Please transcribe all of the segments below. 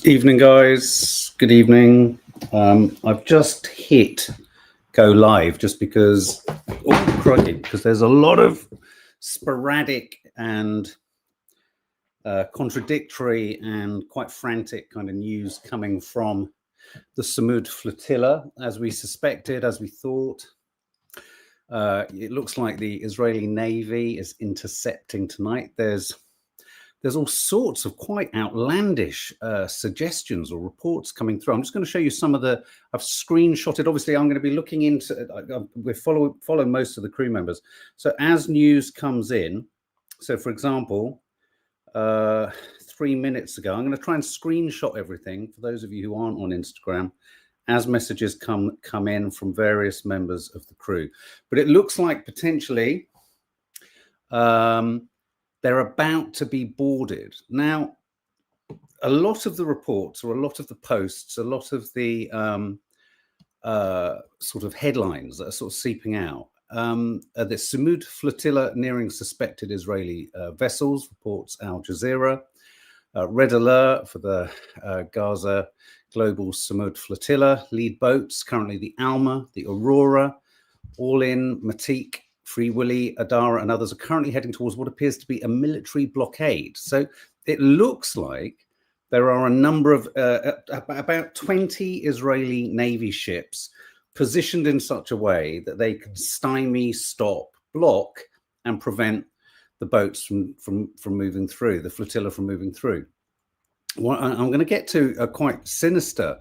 Evening, guys. Good evening. I've just hit go live just because, oh, crikey, because there's a lot of sporadic and contradictory and quite frantic kind of news coming from the SUMUD flotilla, as we suspected, as we thought. It looks like the Israeli Navy is intercepting tonight. There's all sorts of quite outlandish suggestions or reports coming through. I'm just going to show you some of the, I've screenshotted. Obviously, I'm going to be looking into, we follow most of the crew members. So as news comes in, so for example, 3 minutes ago, I'm going to try and screenshot everything for those of you who aren't on Instagram as messages come in from various members of the crew. But it looks like potentially, they're about to be boarded. Now, a lot of the reports or a lot of the posts, a lot of the sort of headlines that are sort of seeping out, the SUMUD flotilla nearing suspected Israeli vessels, reports Al Jazeera. Red alert for the Gaza global SUMUD flotilla. Lead boats, currently the Alma, the Aurora, all in Matik, Free Willy, Adara, and others are currently heading towards what appears to be a military blockade. So it looks like there are a number of, about 20 Israeli Navy ships positioned in such a way that they can stymie, stop, block, and prevent the boats from moving through, the flotilla from moving through. Well, I'm going to get to a quite sinister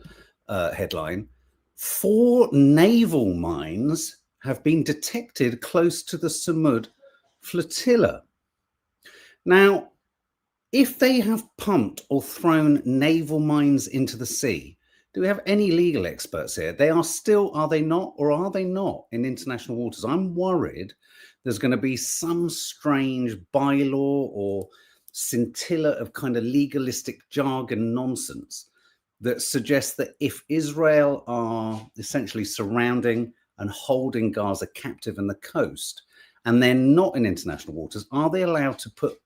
headline. 4 naval mines have been detected close to the SUMUD flotilla. Now, if they have pumped or thrown naval mines into the sea, do we have any legal experts here? They are still, are they not, or are they not in international waters? I'm worried there's going to be some strange bylaw or scintilla of kind of legalistic jargon nonsense that suggests that if Israel are essentially surrounding and holding Gaza captive in the coast, and they're not in international waters, are they allowed to put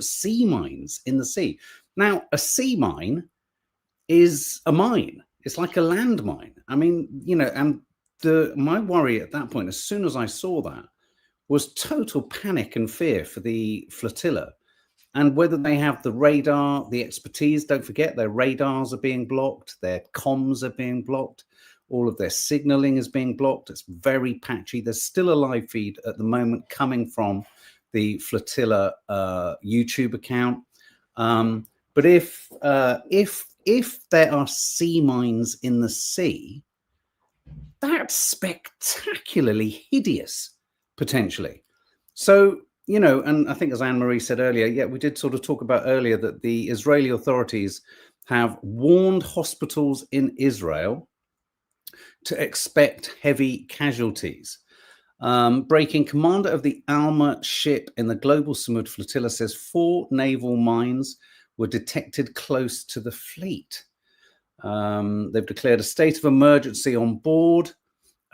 sea mines in the sea? Now, a sea mine is a mine. It's like a landmine. I mean, you know, and my worry at that point, as soon as I saw that, was total panic and fear for the flotilla, and whether they have the radar, the expertise. Don't forget, their radars are being blocked, their comms are being blocked. All of their signaling is being blocked. It's very patchy. There's still a live feed at the moment coming from the flotilla YouTube account. But if there are sea mines in the sea, that's spectacularly hideous, potentially. So, you know, and I think as Anne-Marie said earlier, yeah, we did sort of talk about earlier that the Israeli authorities have warned hospitals in Israel to expect heavy casualties. Breaking, commander of the Alma ship in the global SUMUD flotilla says 4 naval mines were detected close to the fleet. They've declared a state of emergency on board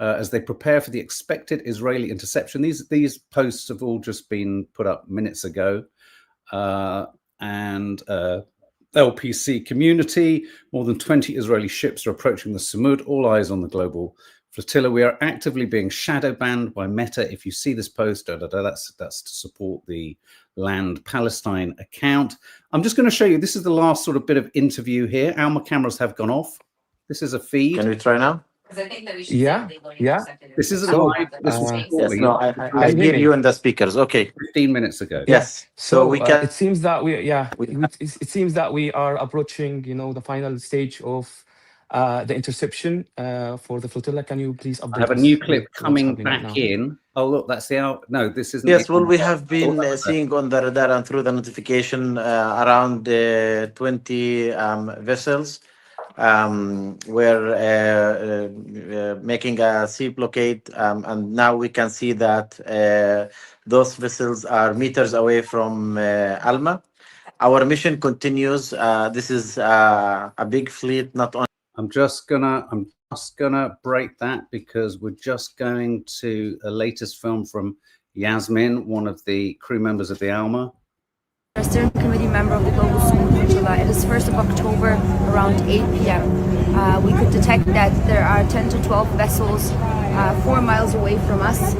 as they prepare for the expected Israeli interception. These posts have all just been put up minutes ago. LPC community, more than 20 Israeli ships are approaching the SUMUD, all eyes on the global flotilla. We are actively being shadow banned by Meta. If you see this post, that's to support the Land Palestine account. I'm just going to show you, this is the last sort of bit of interview here. Alma cameras have gone off. This is a feed. Can we try now? Because I think that we should This isn't live. This was yes, no, I hear you in the speakers. Okay. 15 minutes ago. Yes. So we can. It seems that it seems that we are approaching, you know, the final stage of the interception for the flotilla. Can you please update? I have a new clip coming back in. Oh, look, that's the out. No, this isn't. Yes, well, we have been seeing on the radar and through the notification around 20 vessels. We're making a sea blockade, and now we can see that those vessels are meters away from Alma. Our mission continues. This is a big fleet, not only. I'm just gonna break that because we're just going to a latest film from Yasmin, one of the crew members of the Alma. A steering committee member of the global SUMUD Flotilla. It is 1st of October around 8 p.m. We could detect that there are 10 to 12 vessels 4 miles away from us.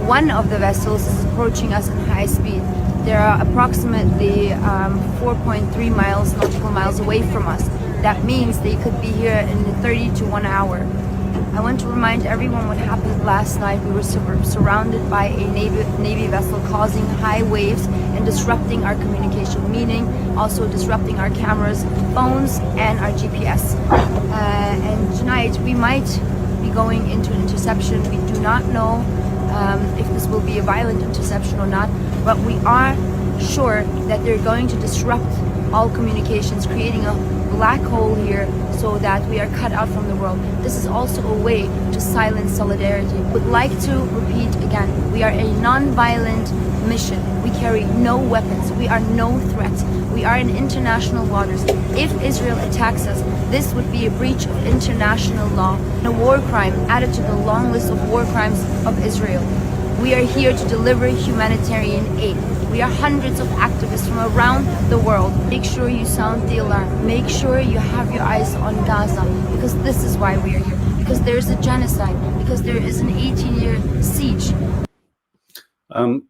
One of the vessels is approaching us at high speed. There are approximately 4.3 nautical miles away from us. That means they could be here in 30 to 1 hour. I want to remind everyone what happened last night. We were surrounded by a Navy vessel causing high waves and disrupting our communication, meaning also disrupting our cameras, phones, and our GPS. And tonight we might be going into an interception. We do not know if this will be a violent interception or not, but we are sure that they're going to disrupt all communications, creating a black hole here so that we are cut out from the world. This is also a way to silence solidarity. Would like to repeat again, we are a non-violent mission. We carry no weapons. We are no threat. We are in international waters. If Israel attacks us, this would be a breach of international law, a war crime added to the long list of war crimes of Israel. We are here to deliver humanitarian aid. We are hundreds of activists from around the world. Make sure you sound the alarm. Make sure you have your eyes on Gaza, because this is why we are here. Because there is a genocide. Because there is an 18-year siege.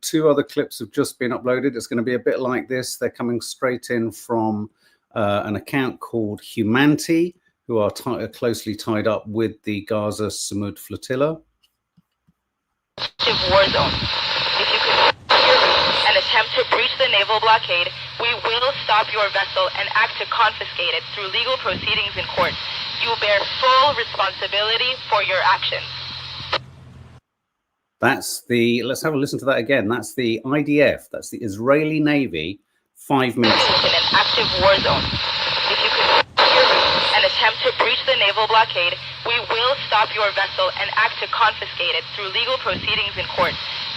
2 other clips have just been uploaded. It's going to be a bit like this. They're coming straight in from an account called Humanity, who are closely tied up with the Gaza SUMUD Flotilla. War zone. If you could and attempt to breach the naval blockade, we will stop your vessel and act to confiscate it through legal proceedings in court. You bear full responsibility for your actions. That's the, let's have a listen to that again. That's the IDF, that's the Israeli Navy, 5 minutes. In an active war zone. If you could and attempt to breach the naval blockade, we will stop your vessel and act to confiscate it through legal proceedings in court.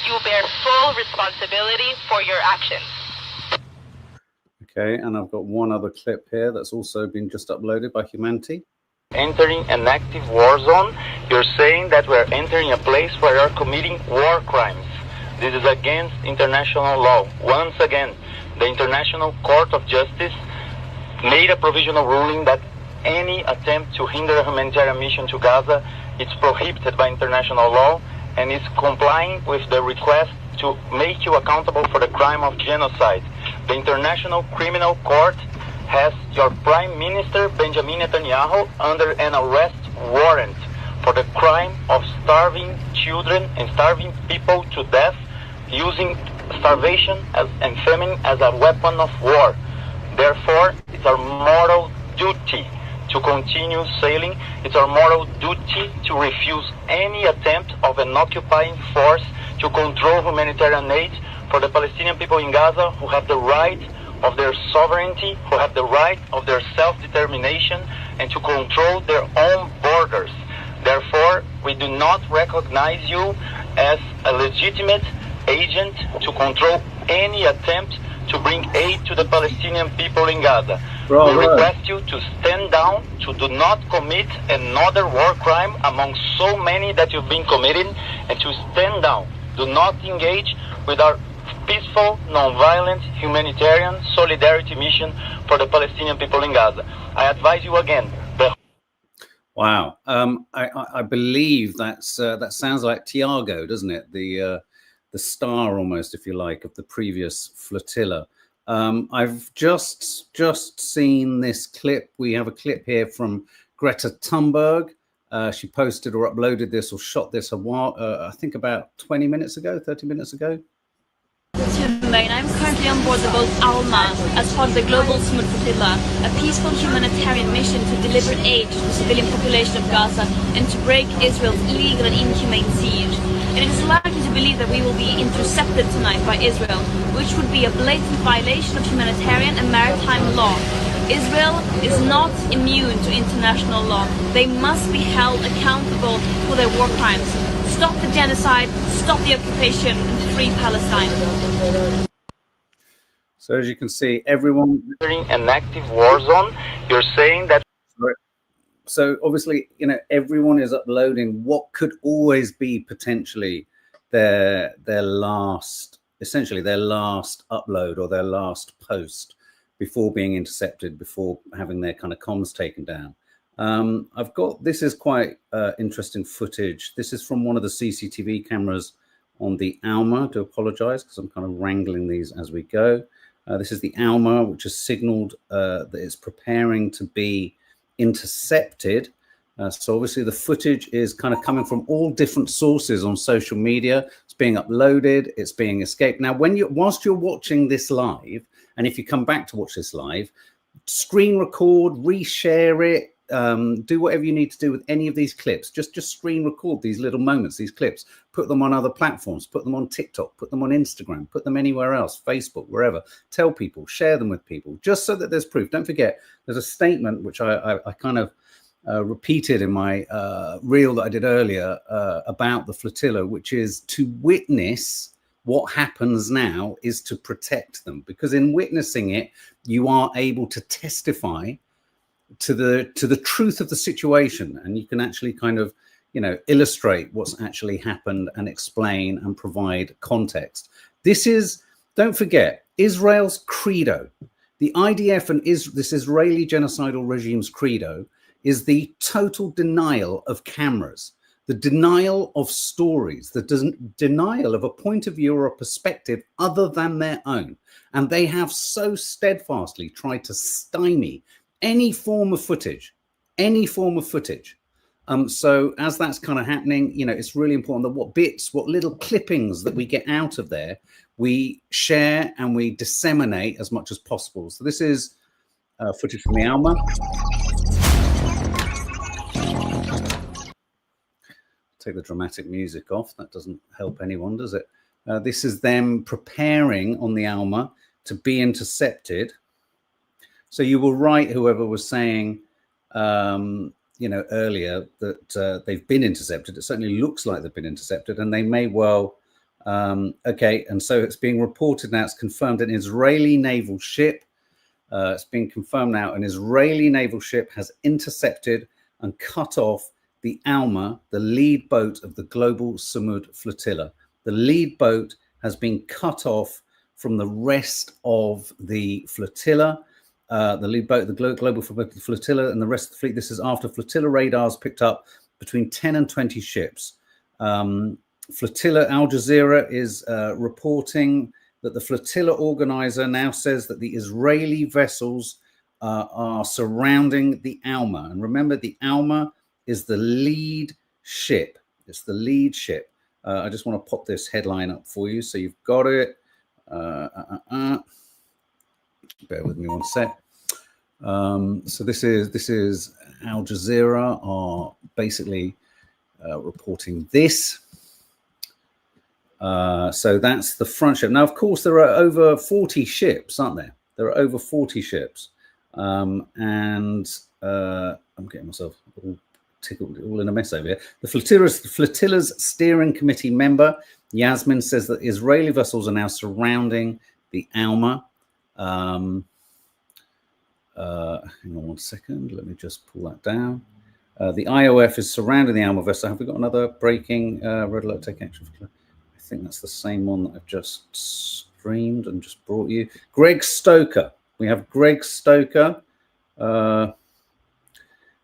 You bear full responsibility for your actions. Okay, and I've got one other clip here that's also been just uploaded by Humanity. Entering an active war zone, you're saying that we're entering a place where you're committing war crimes. This is against international law. Once again, the International Court of Justice made a provisional ruling that any attempt to hinder a humanitarian mission to Gaza is prohibited by international law and is complying with the request to make you accountable for the crime of genocide. The International Criminal Court has your Prime Minister Benjamin Netanyahu under an arrest warrant for the crime of starving children and starving people to death, using starvation and famine as a weapon of war. Therefore, it's our moral duty to continue sailing. It's our moral duty to refuse any attempt of an occupying force to control humanitarian aid for the Palestinian people in Gaza, who have the right of their sovereignty, who have the right of their self-determination, and to control their own borders. Therefore, we do not recognize you as a legitimate agent to control any attempt to bring aid to the Palestinian people in Gaza. We request you to stand down, to do not commit another war crime among so many that you've been committing, and to stand down. Do not engage with our peaceful, non-violent, humanitarian solidarity mission for the Palestinian people in Gaza. I advise you again. Wow, I believe that sounds like Tiago, doesn't it? The star, almost, if you like, of the previous flotilla. I've just seen this clip. We have a clip here from Greta Thunberg. She posted or uploaded this or shot this a while, I think about 20 minutes ago, 30 minutes ago. I'm currently on board the boat Alma as part of the global SUMUD Flotilla, a peaceful humanitarian mission to deliver aid to the civilian population of Gaza and to break Israel's illegal and inhumane siege. And it is likely to believe that we will be intercepted tonight by Israel, which would be a blatant violation of humanitarian and maritime law. Israel is not immune to international law. They must be held accountable for their war crimes. Stop the genocide, stop the occupation, and free Palestine. So as you can see, everyone entering an active war zone, you're saying that. So obviously, you know, everyone is uploading what could always be potentially their last essentially their last upload or their last post before being intercepted, before having their kind of comms taken down. I've got, this is quite interesting footage. This is from one of the CCTV cameras on the Alma. I do apologize because I'm kind of wrangling these as we go. This is the Alma, which has signaled that it's preparing to be intercepted. So obviously the footage is kind of coming from all different sources on social media. It's being uploaded, it's being escaped. Now, whilst you're watching this live, and if you come back to watch this live, screen record, reshare it, do whatever you need to do with any of these clips. Just screen record these little moments, these clips, put them on other platforms, put them on TikTok, put them on Instagram, put them anywhere else, Facebook, wherever. Tell people, share them with people, just so that there's proof. Don't forget, there's a statement which I kind of repeated in my reel that I did earlier about the flotilla, which is to witness what happens now is to protect them, because in witnessing it, you are able to testify to the truth of the situation, and you can actually kind of, you know, illustrate what's actually happened and explain and provide context. This is, don't forget, Israel's credo. The IDF and this Israeli genocidal regime's credo is the total denial of cameras, the denial of stories, the denial of a point of view or a perspective other than their own. And they have so steadfastly tried to stymie any form of footage, So as that's kind of happening, you know, it's really important that what little clippings that we get out of there, we share and we disseminate as much as possible. So this is footage from the Alma. Take the dramatic music off. That doesn't help anyone, does it? This is them preparing on the Alma to be intercepted. So you were right, whoever was saying, you know, earlier that they've been intercepted. It certainly looks like they've been intercepted, and they may well. Okay, and so it's being reported now. It's confirmed an Israeli naval ship. It's been confirmed now. An Israeli naval ship has intercepted and cut off the Alma, the lead boat of the global SUMUD flotilla. The lead boat has been cut off from the rest of the flotilla. The lead boat, the global flotilla, and the rest of the fleet. This is after flotilla radars picked up between 10 and 20 ships. Flotilla Al Jazeera is reporting that the flotilla organizer now says that the Israeli vessels are surrounding the Alma. And remember, the Alma is the lead ship. It's the lead ship. I just want to pop this headline up for you so you've got it. Bear with me one sec. So this is Al Jazeera are basically reporting this. So that's the front ship. Now, of course, there are over 40 ships, aren't there? There are over 40 ships. And I'm getting myself all tickled, all in a mess over here. The flotilla's steering committee member, Yasmin, says that Israeli vessels are now surrounding the Alma. Hang on one second. Let me just pull that down. The IOF is surrounding the Alma vessel. Have we got another breaking red alert, take action? I think that's the same one that I've just streamed and just brought you. Greg Stoker. We have Greg Stoker.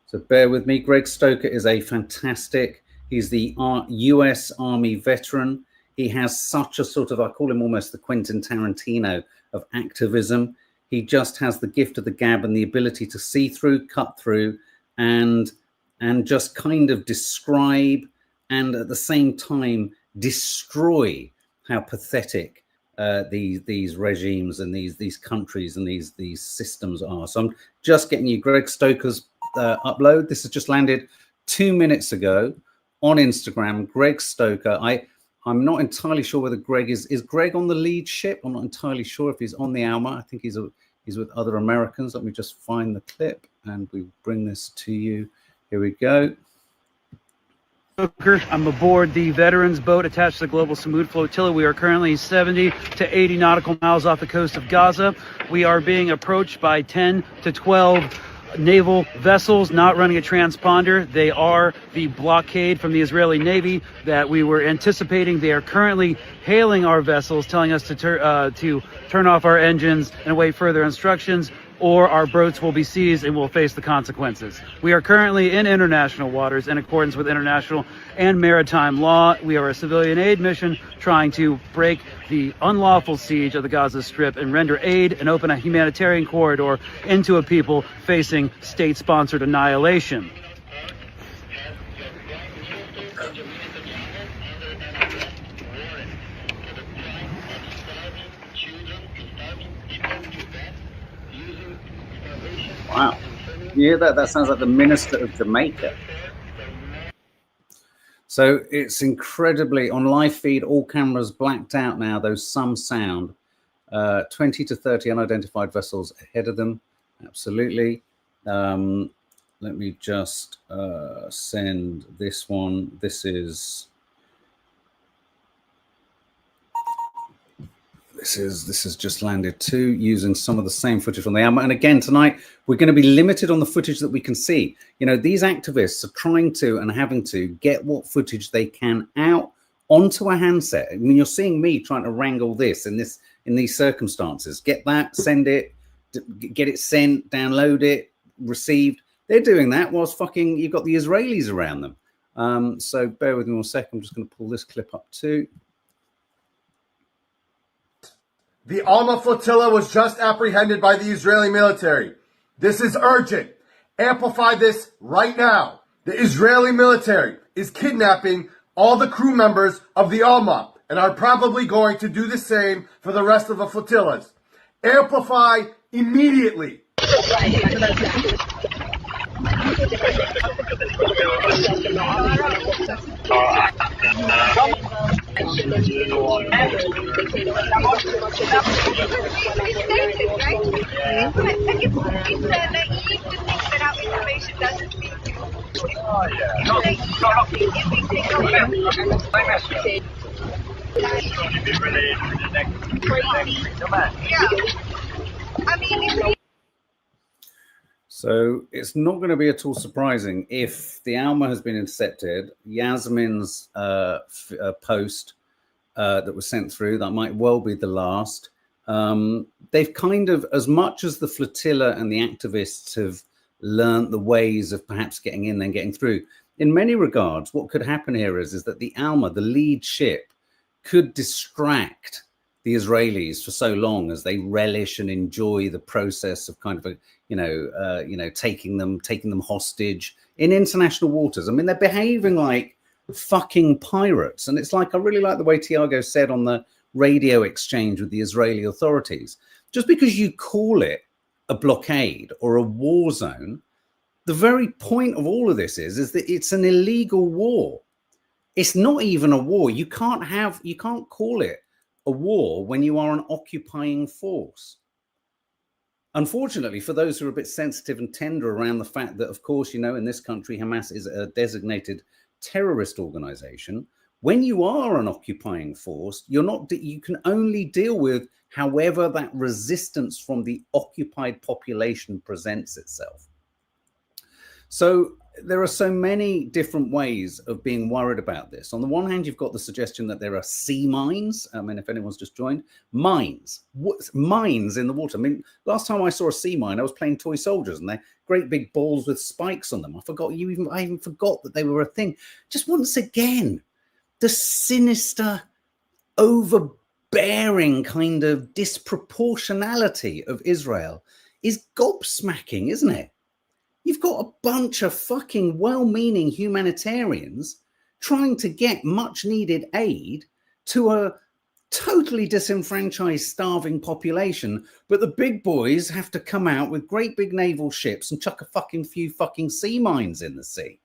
So bear with me. Greg Stoker is a fantastic, he's the US Army veteran. He has such a sort of, I call him almost the Quentin Tarantino of activism. He just has the gift of the gab and the ability to see through, cut through, and just kind of describe and at the same time destroy how pathetic these regimes and these countries and these systems are. So I'm just getting you Greg Stoker's upload. This has just landed 2 minutes ago on Instagram. Greg Stoker. I'm not entirely sure whether Greg is Greg on the lead ship. I'm not entirely sure if he's on the Alma. I think he's with other Americans. Let me just find the clip and we bring this to you. Here we go. I'm aboard the veterans boat attached to the global SUMUD flotilla. We are currently 70 to 80 nautical miles off the coast of Gaza. We are being approached by 10 to 12 naval vessels not running a transponder. They are the blockade from the Israeli Navy that we were anticipating. They are currently hailing our vessels, telling us to turn off our engines and await further instructions, or our boats will be seized and will face the consequences. We are currently in international waters in accordance with international and maritime law. We are a civilian aid mission trying to break the unlawful siege of the Gaza Strip and render aid and open a humanitarian corridor into a people facing state-sponsored annihilation. Wow. You hear that? That sounds like the Minister of Jamaica. So it's incredibly, on live feed, all cameras blacked out now, though some sound. 20 to 30 unidentified vessels ahead of them. Absolutely. Let me just send this one. This has just landed too, using some of the same footage from the Alma. And again, tonight, we're going to be limited on the footage that we can see. You know, these activists are trying to and having to get what footage they can out onto a handset. I mean, you're seeing me trying to wrangle this in these circumstances. Get that, send it, get it sent, download it, received. They're doing that whilst fucking you've got the Israelis around them. So bear with me 1 second. I'm just going to pull this clip up too. The Alma flotilla was just apprehended by the Israeli military. This is urgent. Amplify this right now. The Israeli military is kidnapping all the crew members of the Alma and are probably going to do the same for the rest of the flotillas. Amplify immediately. So it's not going to be at all surprising if the Alma has been intercepted. Yasmin's post that was sent through, that might well be the last. They've kind of, as much as the flotilla and the activists have learned the ways of perhaps getting in and getting through, in many regards, what could happen here is that the Alma, the lead ship, could distract the Israelis for so long as they relish and enjoy the process of kind of taking them hostage in international waters. I mean, they're behaving like fucking pirates, and it's like, I really like the way Tiago said on the radio exchange with the Israeli authorities. Just because you call it a blockade or a war zone, the very point of all of this is that it's an illegal war. It's not even a war. You can't call it a war when you are an occupying force. Unfortunately, for those who are a bit sensitive and tender around the fact that, of course, you know, in this country, Hamas is a designated terrorist organization. When you are an occupying force, you can only deal with however that resistance from the occupied population presents itself. So there are so many different ways of being worried about this. On the one hand, you've got the suggestion that there are sea mines. I mean, if anyone's just joined, mines. What's mines in the water? I mean, last time I saw a sea mine, I was playing toy soldiers, and they're great big balls with spikes on them. I even forgot that they were a thing. Just once again, the sinister, overbearing kind of disproportionality of Israel is gobsmacking, isn't it? You've got a bunch of fucking well-meaning humanitarians trying to get much-needed aid to a totally disenfranchised, starving population, but the big boys have to come out with great big naval ships and chuck a few fucking sea mines in the sea.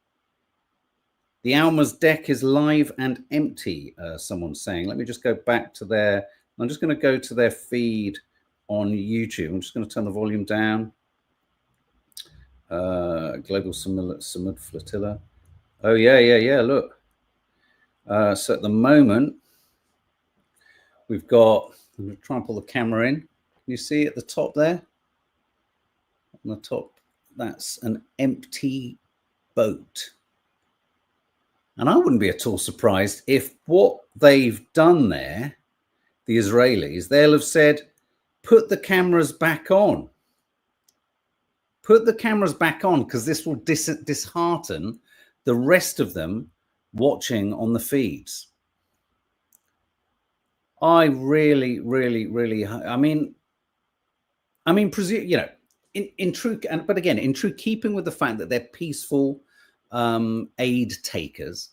The Alma's deck is live and empty, someone's saying. Let me just go back to I'm just going to go to their feed on YouTube. I'm just going to turn the volume down. Global SUMUD Flotilla. Oh, yeah, look. So at the moment, we've got, I'm going to try and pull the camera in. Can you see at the top there? On the top that's an empty boat. And I wouldn't be at all surprised if what they've done there, the Israelis, they'll have said, put the cameras back on. Put the cameras back on, because this will dishearten the rest of them watching on the feeds. I really, I mean, presume, you know, in true, but again, in true keeping with the fact that they're peaceful aid takers,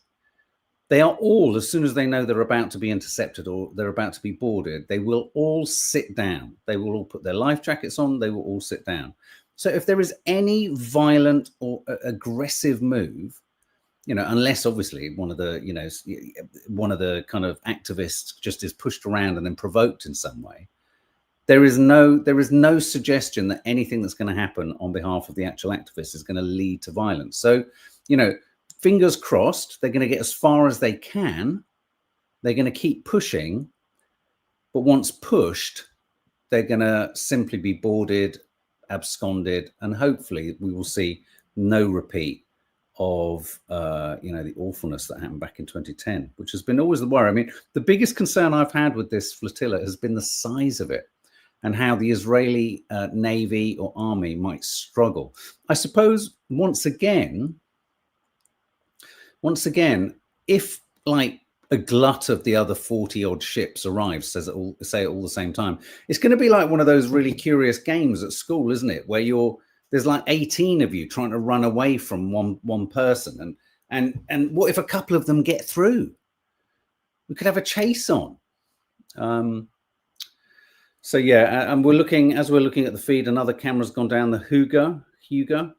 they are all, as soon as they know they're about to be intercepted or they're about to be boarded, they will all sit down. They will all put their life jackets on. They will all sit down. So if there is any violent or aggressive move, you know, unless obviously one of the, you know, one of the kind of activists just is pushed around and then provoked in some way, there is no suggestion that anything that's going to happen on behalf of the actual activists is going to lead to violence. So, you know, fingers crossed, they're going to get as far as they can. They're going to keep pushing, but once pushed, they're going to simply be boarded, absconded, and hopefully we will see no repeat of you know, the awfulness that happened back in 2010, which has been always the worry. I mean, the biggest concern I've had with this flotilla has been the size of it and how the Israeli Navy or army might struggle. I suppose once again, if like a glut of the other 40 odd ships arrives, say it all the same time, it's going to be like one of those really curious games at school, isn't it? Where there's like 18 of you trying to run away from one person. And what if a couple of them get through? We could have a chase on. So yeah, and as we're looking at the feed, another camera's gone down, the Hugo.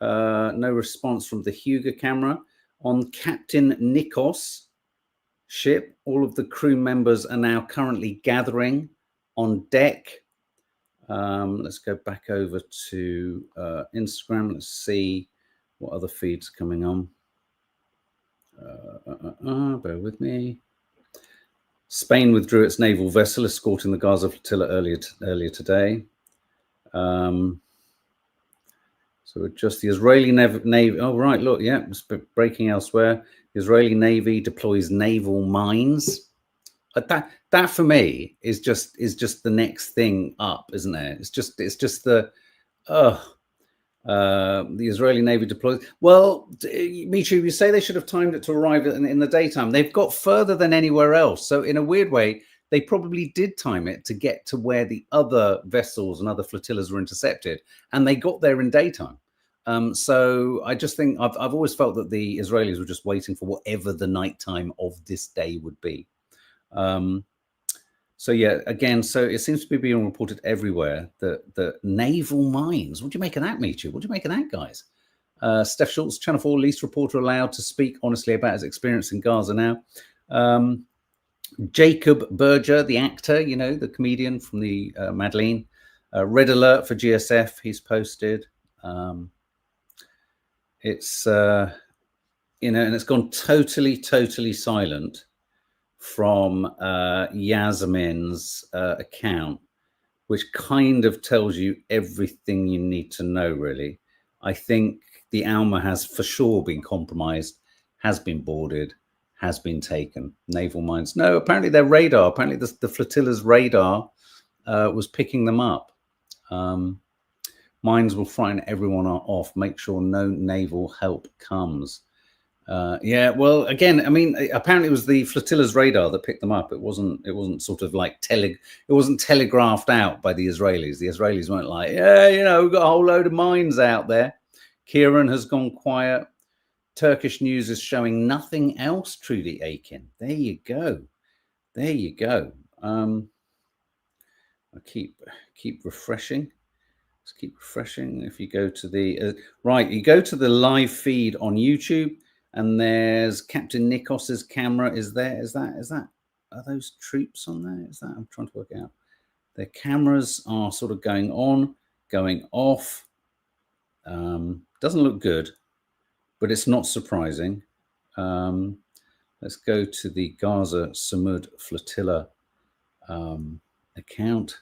No response from the Hugo camera. On Captain Nikos' ship, all of the crew members are now currently gathering on deck. Let's go back over to Instagram. Let's see what other feeds are coming on. Bear with me. Spain withdrew its naval vessel escorting the Gaza flotilla earlier today. So just the Israeli Navy. Oh, right. Look, yeah, it's breaking elsewhere. The Israeli Navy deploys naval mines. That for me is just the next thing up, isn't it? It's just the Israeli Navy deploys. Well, Michu, you say they should have timed it to arrive in the daytime. They've got further than anywhere else. So in a weird way, they probably did time it to get to where the other vessels and other flotillas were intercepted, and they got there in daytime. So I just think I've always felt that the Israelis were just waiting for whatever the nighttime of this day would be. So yeah, again, so it seems to be being reported everywhere that the naval mines. What do you make of that, Michu? What do you make of that, guys? Steph Schultz, Channel 4 least reporter allowed to speak honestly about his experience in Gaza now. Jacob Berger, the actor, you know, the comedian from the Madeleine, red alert for GSF. He's posted. It's you know, and it's gone totally silent from Yasmin's account, which kind of tells you everything you need to know, really. I think the Alma has for sure been compromised, has been boarded, has been taken. Naval mines. No, apparently their radar, apparently the flotilla's radar was picking them up. Mines will frighten everyone off. Make sure no naval help comes. Yeah, well, again, I mean, apparently it was the flotilla's radar that picked them up. It wasn't sort of like it wasn't telegraphed out by the Israelis. The Israelis weren't like, yeah, you know, we've got a whole load of mines out there. Kieran has gone quiet. Turkish news is showing nothing else, Trudy Aiken. There you go. There you go. I keep refreshing. Let's keep refreshing. If you go to the right, you go to the live feed on YouTube, and there's Captain Nikos's camera is there. Is that are those troops on there? Is that, I'm trying to work out. Their cameras are sort of going on, going off. Doesn't look good, but it's not surprising. Let's go to the Gaza SUMUD flotilla account.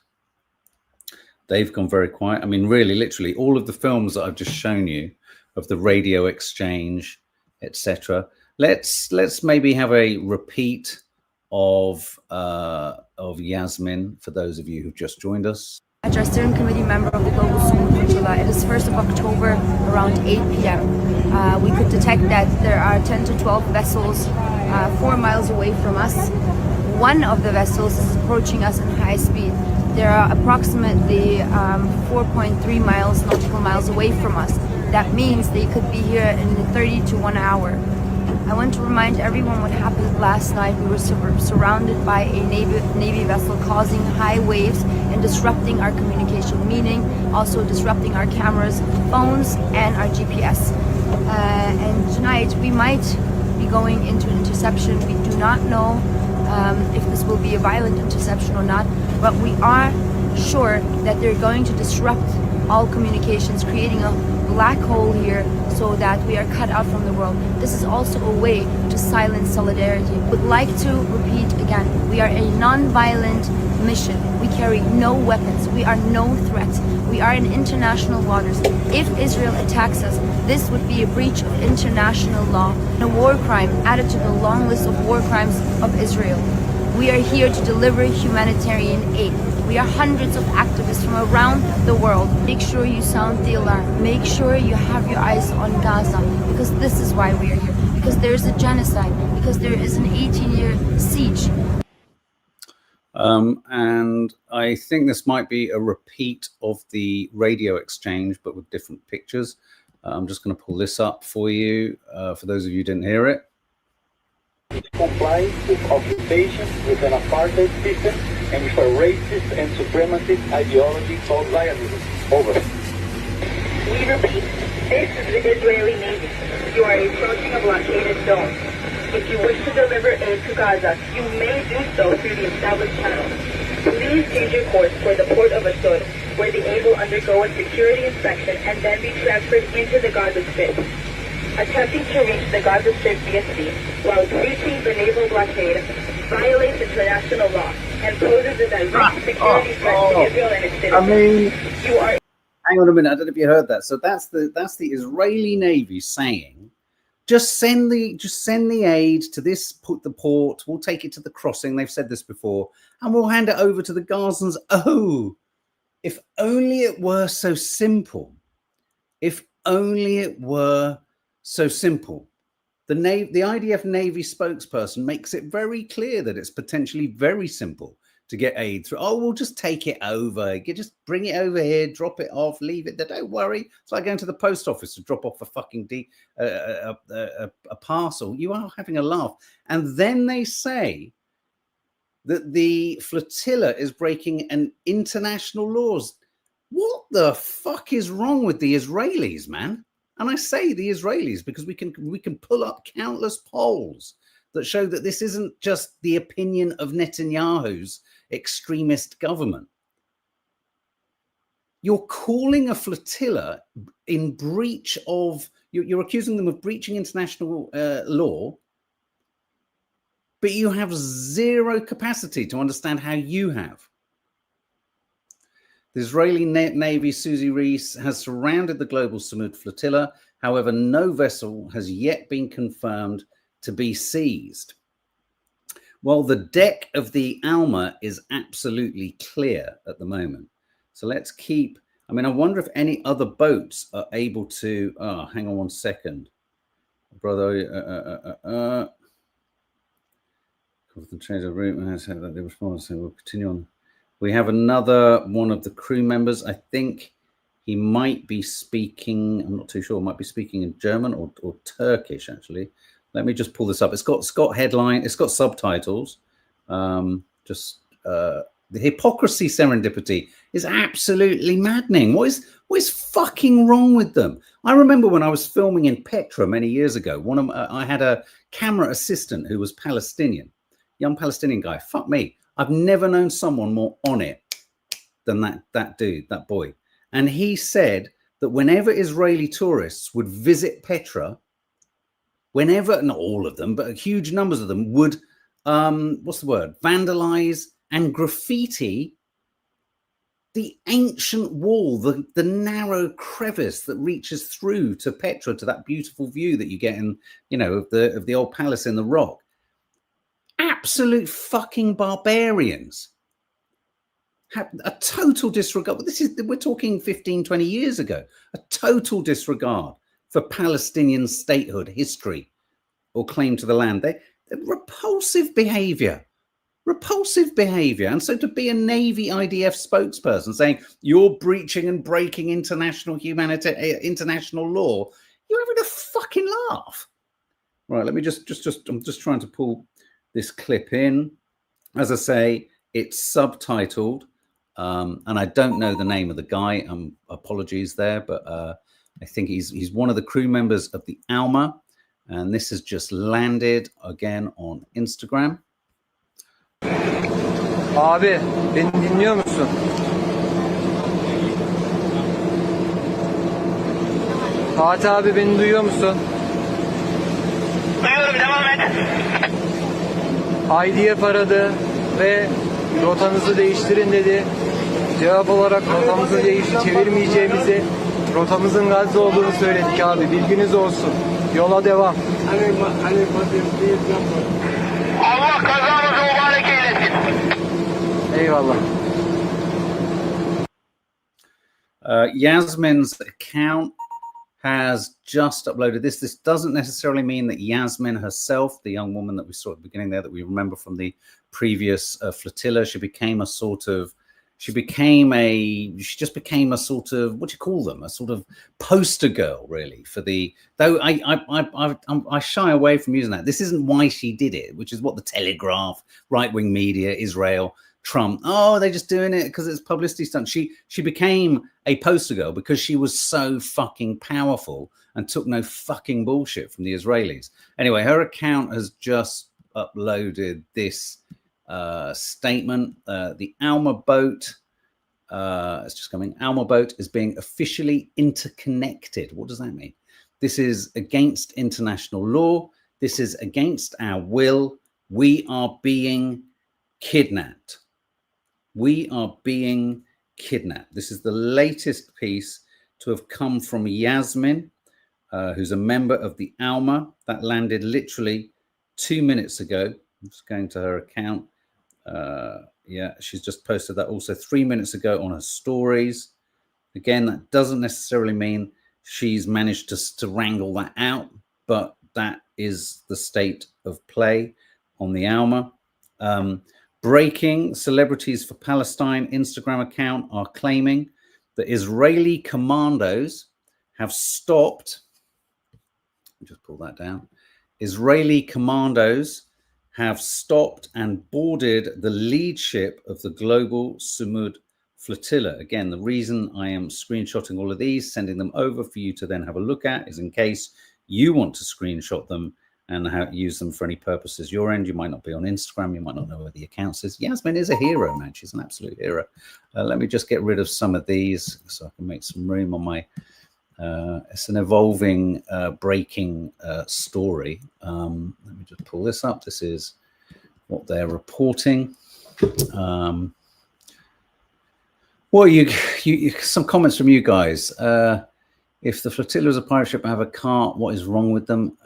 They've gone very quiet. I mean, really, literally, all of the films that I've just shown you of the radio exchange, etc. Let's maybe have a repeat of Yasmin for those of you who've just joined us. Our steering committee member of the Global SUMUD Flotilla. It is 1st of October around 8 p.m. We could detect that there are 10 to 12 vessels 4 miles away from us. One of the vessels is approaching us in high speed. There are approximately 4.3 nautical miles away from us. That means they could be here in 30 to 1 hour. I want to remind everyone what happened last night. We were surrounded by a Navy vessel causing high waves and disrupting our communication, meaning also disrupting our cameras, phones, and our GPS. And tonight we might be going into an interception. We do not know if this will be a violent interception or not, but we are sure that they're going to disrupt all communications, creating a black hole here so that we are cut out from the world. This is also a way to silence solidarity. Would like to repeat again, we are a non-violent mission. We carry no weapons. We are no threat. We are in international waters. If Israel attacks us, this would be a breach of international law, a war crime added to the long list of war crimes of Israel. We are here to deliver humanitarian aid. We are hundreds of activists from around the world. Make sure you sound the alarm. Make sure you have your eyes on Gaza, because this is why we are here. Because there is a genocide. Because there is an 18-year siege. And I think this might be a repeat of the radio exchange, but with different pictures. I'm just going to pull this up for you, for those of you who didn't hear it. It complies with occupation, with an apartheid system, and with a racist and supremacist ideology called Zionism. Over. We repeat, this is the Israeli Navy. You are approaching a blockaded zone. If you wish to deliver aid to Gaza, you may do so through the established channels. Please change your course toward the port of Asud, where the aid will undergo a security inspection and then be transferred into the Gaza Strip. Attempting to reach the Gaza Strip via sea while breaching the naval blockade violates international law and poses a direct security threat to Israel and its citizens. You are. Hang on a minute, I don't know if you heard that. So that's the Israeli Navy saying, just send the aid to this the port. We'll take it to the crossing. They've said this before, and we'll hand it over to the Gazans. Oh, if only it were so simple. If only it were so simple. The IDF Navy spokesperson makes it very clear that it's potentially very simple to get aid through. Oh, we'll just take it over. Just bring it over here, drop it off, leave it there. Don't worry. It's like going to the post office to drop off a fucking a parcel. You are having a laugh. And then they say that the flotilla is breaking an international laws. What the fuck is wrong with the Israelis, man? And I say the Israelis because we can pull up countless polls that show that this isn't just the opinion of Netanyahu's extremist government. You're calling a flotilla in breach of, you're accusing them of breaching international law, but you have zero capacity to understand how you have. The Israeli Navy, Susie Reese, has surrounded the global SUMUD flotilla. However, no vessel has yet been confirmed to be seized. Well, the deck of the Alma is absolutely clear at the moment. So let's keep, I mean, I wonder if any other boats are able to, hang on one second. Brother, change of route, they respond, so we'll continue on. We have another one of the crew members. I think he might be speaking, I'm not too sure, might be speaking in German or Turkish, actually. Let me just pull this up. It's got headline, it's got subtitles. The hypocrisy serendipity is absolutely maddening. What is fucking wrong with them? I remember when I was filming in Petra many years ago, I had a camera assistant who was Palestinian, young Palestinian guy. Fuck me. I've never known someone more on it than that dude, that boy. And he said that whenever Israeli tourists would visit Petra, whenever, not all of them, but huge numbers of them would, vandalize and graffiti the ancient wall, the narrow crevice that reaches through to Petra, to that beautiful view that you get in, you know, of the old palace in the rock. Absolute fucking barbarians. Have a total disregard. We're talking 15, 20 years ago. A total disregard for Palestinian statehood, history, or claim to the land. They're repulsive behavior. Repulsive behavior. And so to be a Navy IDF spokesperson saying you're breaching and breaking international law, you're having a fucking laugh. Right, let me I'm just trying to pull this clip in. As I say, it's subtitled, and I don't know the name of the guy. Apologies there, but I think he's one of the crew members of the Alma, and this has just landed again on Instagram. Abi, beni dinliyor musun? Fatih abi, beni duyuyor musun? Duyuyorum, devam et. IDF aradı ve rotanızı değiştirin dedi. Cevap olarak rotamızı çevirmeyeceğimizi, rotamızın Gazze olduğunu söyledik abi. Bilginiz olsun. Yola devam. Allah kazamızı mübarek eylesin. Eyvallah. Yasmin's account has just uploaded this. This doesn't necessarily mean that Yasmin herself, the young woman that we saw at the beginning there, that we remember from the previous flotilla, she just became a sort of, what do you call them? A sort of poster girl, really, for the, though I shy away from using that. This isn't why she did it, which is what the Telegraph, right-wing media, Israel, Trump, oh, they're just doing it because it's publicity stunt. She became a poster girl because she was so fucking powerful and took no fucking bullshit from the Israelis. Anyway, her account has just uploaded this statement. The Alma boat, it's just coming. Alma boat is being officially interconnected. What does that mean? This is against international law. This is against our will. We are being kidnapped. We are being kidnapped. This is the latest piece to have come from Yasmin, who's a member of the Alma. That landed literally 2 minutes ago. I'm just going to her account. Yeah, she's just posted that also 3 minutes ago on her stories. Again, that doesn't necessarily mean she's managed to wrangle that out, but that is the state of play on the Alma. Breaking, Celebrities for Palestine Instagram account are claiming that Israeli commandos have stopped. Just pull that down. Israeli commandos have stopped and boarded the lead ship of the global SUMUD flotilla. Again, the reason I am screenshotting all of these, sending them over for you to then have a look at, is in case you want to screenshot them and use them for any purposes your end. You might not be on Instagram. You might not know where the account is. Yasmin is a hero, man. She's an absolute hero. Let me just get rid of some of these so I can make some room on my... it's an evolving, breaking story. Let me just pull this up. This is what they're reporting. Well, some comments from you guys. If the flotilla is a pirate ship and have a cart, what is wrong with them?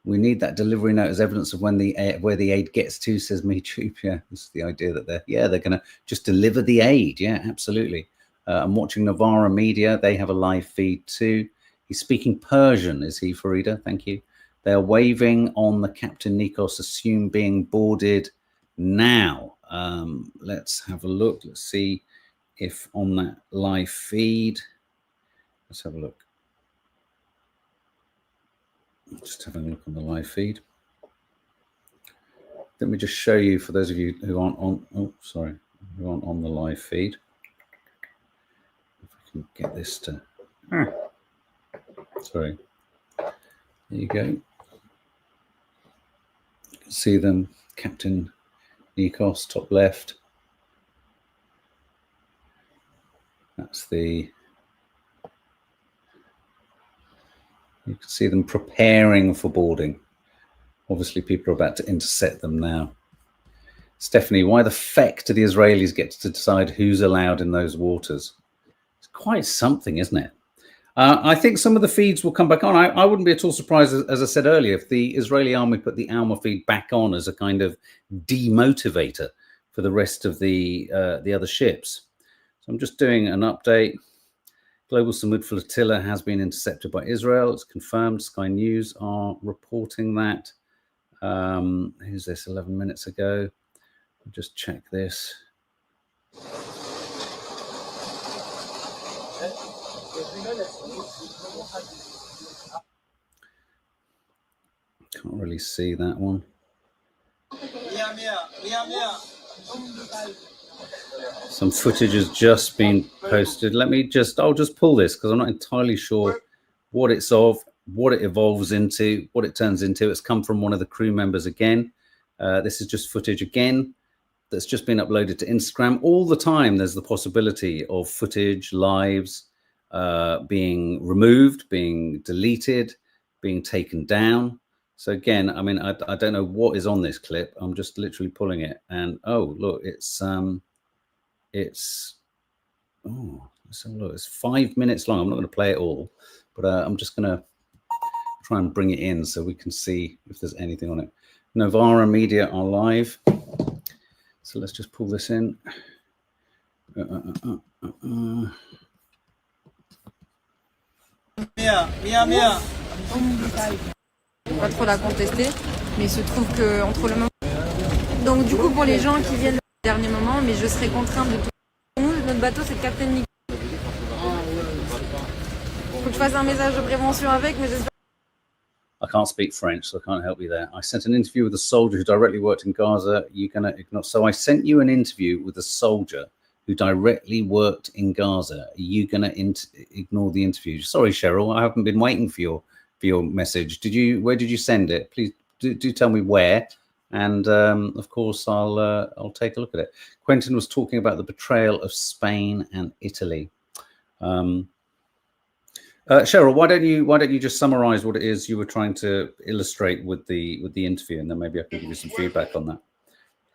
We need that delivery note as evidence of where the aid gets to, says Me Troop. Yeah, this is the idea that they're going to just deliver the aid. Yeah, absolutely. I'm watching Novara Media. They have a live feed too. He's speaking Persian, is he, Farida? Thank you. They're waving on the Captain Nikos, assume being boarded now. Let's have a look. Let's see if on that live feed. Let's have a look. Just having a look on the live feed. Let me just show you, for those of you who aren't on, who aren't on the live feed. If I can get this to, sorry. There you go. You can see them, Captain Nikos, top left. That's the, you can see them preparing for boarding. Obviously, people are about to intercept them now. Stephanie, why the feck do the Israelis get to decide who's allowed in those waters? It's quite something, isn't it? I think some of the feeds will come back on. I wouldn't be at all surprised, as I said earlier, if the Israeli army put the Alma feed back on as a kind of demotivator for the rest of the other ships. So I'm just doing an update. Global SUMUD Flotilla has been intercepted by Israel. It's confirmed. Sky News are reporting that. Who's this? 11 minutes ago. I'll just check this. Can't really see that one. Some footage has just been posted. I'll just pull this because I'm not entirely sure what it's of, what it evolves into, what it turns into. It's come from one of the crew members again. This is just footage again that's just been uploaded to Instagram. All the time there's the possibility of footage, lives being removed, being deleted, being taken down. So again, I mean, I don't know what is on this clip. I'm just literally pulling it, and oh look, let's have a look. It's 5 minutes long. I'm not going to play it all, but I'm just going to try and bring it in so we can see if there's anything on it. Novara Media are live, so let's just pull this in. Pas trop la contester, mais il se trouve que entre le moment. Donc du coup pour les gens qui viennent au dernier moment, mais je serai contrainte de tout. Notre bateau c'est le Captain Nick. Faut que je fasse un message de prévention avec, mais j'espère. I can't speak French, so I can't help you there. I sent an interview with a soldier who directly worked in Gaza. You're gonna ignore. So I sent you an interview with a soldier who directly worked in Gaza. Are you gonna ignore the interview? Sorry, Cheryl, I haven't been waiting for your message. Where did you send it? Please do tell me where, and of course I'll take a look at it. Quentin was talking about the betrayal of Spain and Italy. Cheryl, why don't you just summarize what it is you were trying to illustrate with the interview, and then maybe I can give you some feedback on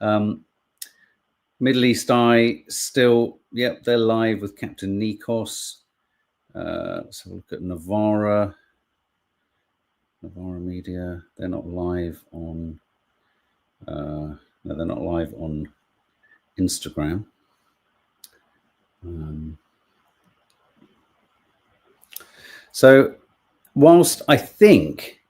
that. Middle East Eye still, yep, they're live with Captain Nikos. Let's have a look at Novara Media. They're not live on no, they're not live on Instagram. So whilst I think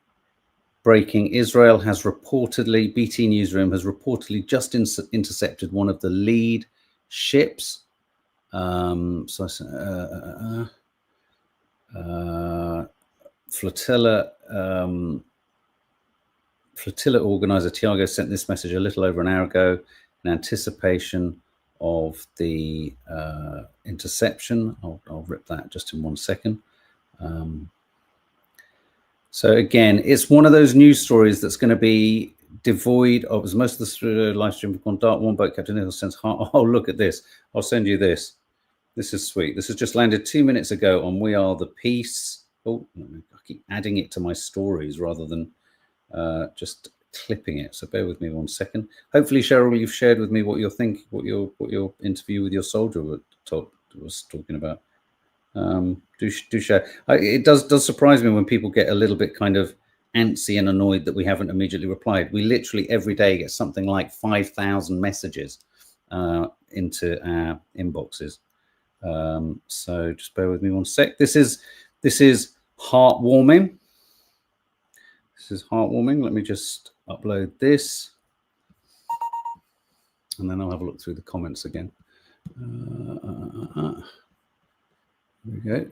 breaking, Israel has reportedly, BT Newsroom has reportedly just intercepted one of the lead ships. Flotilla organizer Tiago sent this message a little over an hour ago in anticipation of the interception. I'll rip that just in 1 second. So again, it's one of those news stories that's going to be devoid of, as most of the live stream have gone dark. One boat, Captain Nichols sends heart. Oh, look at this. I'll send you this. This is sweet. This has just landed 2 minutes ago on We Are the Peace. Oh, I keep adding it to my stories rather than just clipping it. So bear with me 1 second. Hopefully, Cheryl, you've shared with me what you're thinking, what your interview with your soldier was talking about. Do share. It does surprise me when people get a little bit kind of antsy and annoyed that we haven't immediately replied. We literally every day get something like 5,000 messages into our inboxes. So just bear with me 1 sec. This is heartwarming. This is heartwarming. Let me just upload this, and then I'll have a look through the comments again. There we go.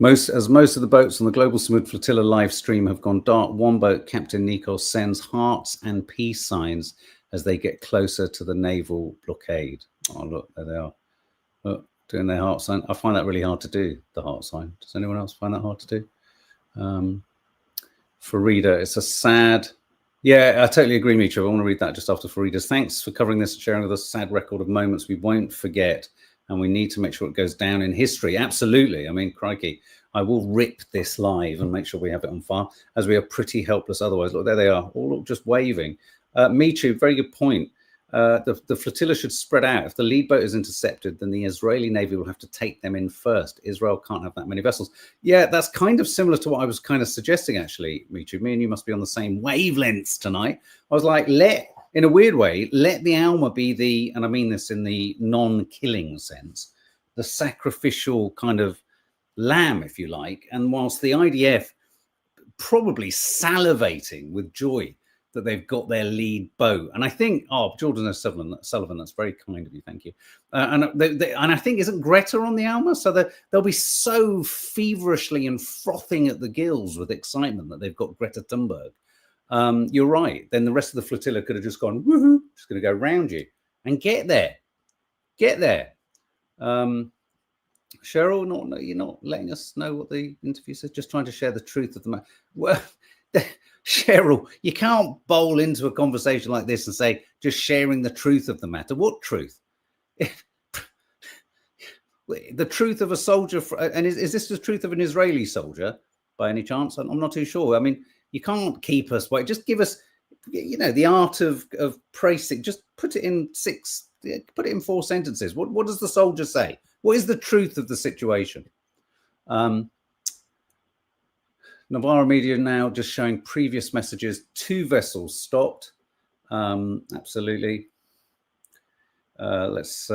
Most of the boats on the Global SUMUD Flotilla live stream have gone dark. One boat, Captain Nikos, sends hearts and peace signs as they get closer to the naval blockade. Oh, look, there they are. Look, doing their heart sign. I find that really hard to do, the heart sign. Does anyone else find that hard to do? Farida, it's a sad... Yeah, I totally agree, Mitra. I want to read that just after Farida's. Thanks for covering this and sharing with us a sad record of moments we won't forget, and we need to make sure it goes down in history. Absolutely. I mean, crikey. I will rip this live and make sure we have it on file, as we are pretty helpless otherwise. Look, there they are, all just waving. Michu, very good point. The flotilla should spread out. If the lead boat is intercepted, then the Israeli Navy will have to take them in first. Israel can't have that many vessels. Yeah, that's kind of similar to what I was kind of suggesting, actually, Michu. Me and you must be on the same wavelengths tonight. I was like, in a weird way, let the Alma be the, and I mean this in the non-killing sense, the sacrificial kind of lamb, if you like. And whilst the IDF probably salivating with joy that they've got their lead boat. And I think, Jordan O'Sullivan, that's very kind of you, thank you. And I think, isn't Greta on the Alma? So they'll be so feverishly and frothing at the gills with excitement that they've got Greta Thunberg. You're right. Then the rest of the flotilla could have just gone, woohoo, just going to go round you and get there. Get there. Cheryl, you're not letting us know what the interview says, just trying to share the truth of the matter. Well, Cheryl, you can't bowl into a conversation like this and say, just sharing the truth of the matter. What truth? The truth of a soldier, and is this the truth of an Israeli soldier by any chance? I'm not too sure. I mean, you can't keep us wait. Just give us, the art of praising. Just put it in 4 sentences. What does the soldier say? What is the truth of the situation? Navarra Media now just showing previous messages. 2 vessels stopped. Absolutely. Let's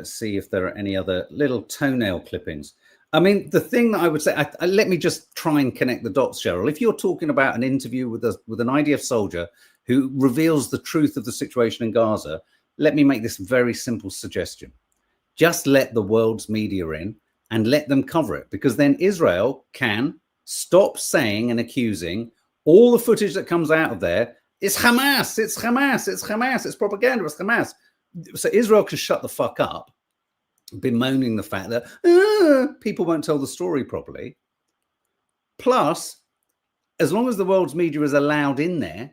see if there are any other little toenail clippings. I mean, the thing that I would say, let me just try and connect the dots, Cheryl. If you're talking about an interview with an IDF soldier who reveals the truth of the situation in Gaza, let me make this very simple suggestion. Just let the world's media in and let them cover it, because then Israel can stop saying and accusing all the footage that comes out of there. It's Hamas, it's Hamas, it's Hamas, it's propaganda, it's Hamas. So Israel can shut the fuck up, bemoaning the fact that people won't tell the story properly. Plus, as long as the world's media is allowed in there,